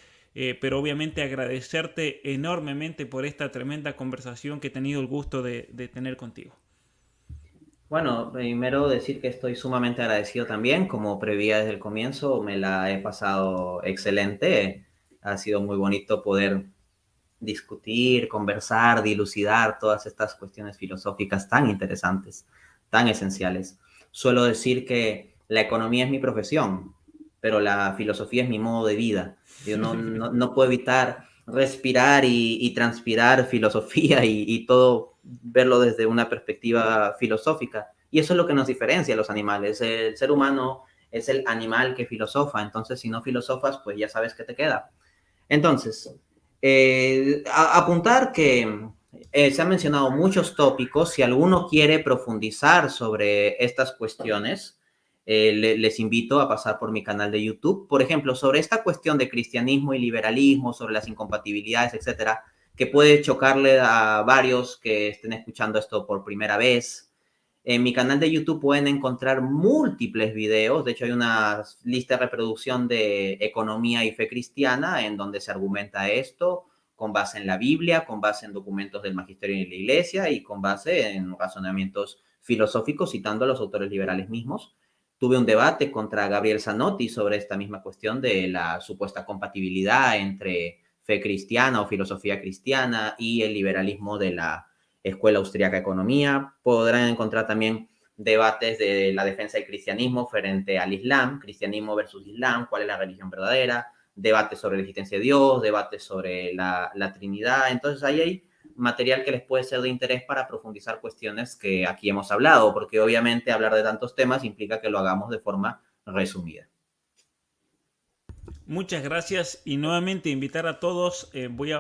A: pero obviamente agradecerte enormemente por esta tremenda conversación que he tenido el gusto de tener contigo.
B: Bueno, primero decir que estoy sumamente agradecido también, como prevía desde el comienzo, me la he pasado excelente, ha sido muy bonito poder discutir, conversar, dilucidar todas estas cuestiones filosóficas tan interesantes, tan esenciales. Suelo decir que la economía es mi profesión, pero la filosofía es mi modo de vida. Yo no puedo evitar respirar y transpirar filosofía y todo verlo desde una perspectiva filosófica. Y eso es lo que nos diferencia a los animales. El ser humano es el animal que filosofa, entonces si no filosofas, pues ya sabes qué te queda. Entonces, apuntar que se han mencionado muchos tópicos. Si alguno quiere profundizar sobre estas cuestiones, les invito a pasar por mi canal de YouTube. Por ejemplo, sobre esta cuestión de cristianismo y liberalismo, sobre las incompatibilidades, etcétera, que puede chocarle a varios que estén escuchando esto por primera vez. En mi canal de YouTube pueden encontrar múltiples videos. De hecho, hay una lista de reproducción de economía y fe cristiana en donde se argumenta esto con base en la Biblia, con base en documentos del magisterio de la iglesia y con base en razonamientos filosóficos citando a los autores liberales mismos. Tuve un debate contra Gabriel Zanotti sobre esta misma cuestión de la supuesta compatibilidad entre fe cristiana o filosofía cristiana y el liberalismo de la Escuela Austriaca de Economía. Podrán encontrar también debates de la defensa del cristianismo frente al Islam, cristianismo versus Islam, cuál es la religión verdadera, debates sobre la existencia de Dios, debates sobre la Trinidad. Entonces ahí hay material que les puede ser de interés para profundizar cuestiones que aquí hemos hablado, porque obviamente hablar de tantos temas implica que lo hagamos de forma resumida.
A: Muchas gracias y nuevamente invitar a todos,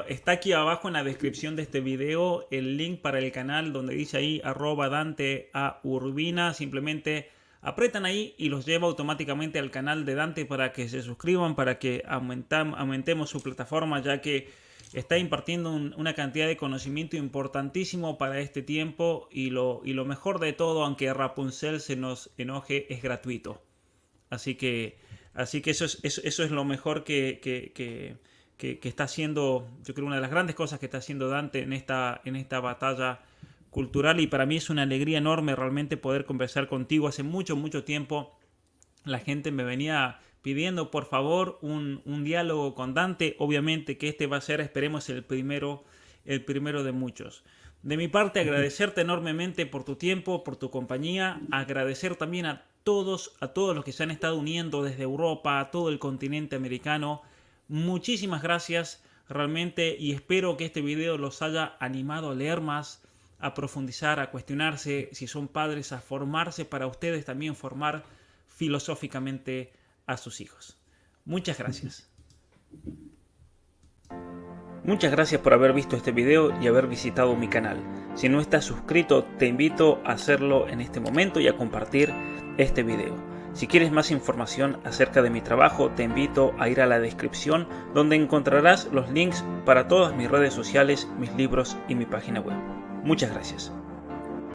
A: está aquí abajo en la descripción de este video el link para el canal donde dice ahí @DanteAurbina. Simplemente apretan ahí y los lleva automáticamente al canal de Dante para que se suscriban, para que aumentemos su plataforma, ya que está impartiendo una cantidad de conocimiento importantísimo para este tiempo, y lo mejor de todo, aunque Rapunzel se nos enoje, es gratuito. Así que eso es lo mejor que está haciendo, yo creo, una de las grandes cosas que está haciendo Dante en esta batalla cultural, y para mí es una alegría enorme realmente poder conversar contigo. Hace mucho tiempo la gente me venía pidiendo por favor un diálogo con Dante. Obviamente que este va a ser, esperemos, el primero de muchos. De mi parte, agradecerte enormemente por tu tiempo, por tu compañía, agradecer también a todos los que se han estado uniendo desde Europa, a todo el continente americano. Muchísimas gracias realmente, y espero que este video los haya animado a leer más, a profundizar, a cuestionarse, si son padres, a formarse para ustedes también formar filosóficamente a sus hijos. Muchas gracias. Muchas gracias por haber visto este video y haber visitado mi canal. Si no estás suscrito, te invito a hacerlo en este momento y a compartir este video. Si quieres más información acerca de mi trabajo, te invito a ir a la descripción, donde encontrarás los links para todas mis redes sociales, mis libros y mi página web. Muchas gracias.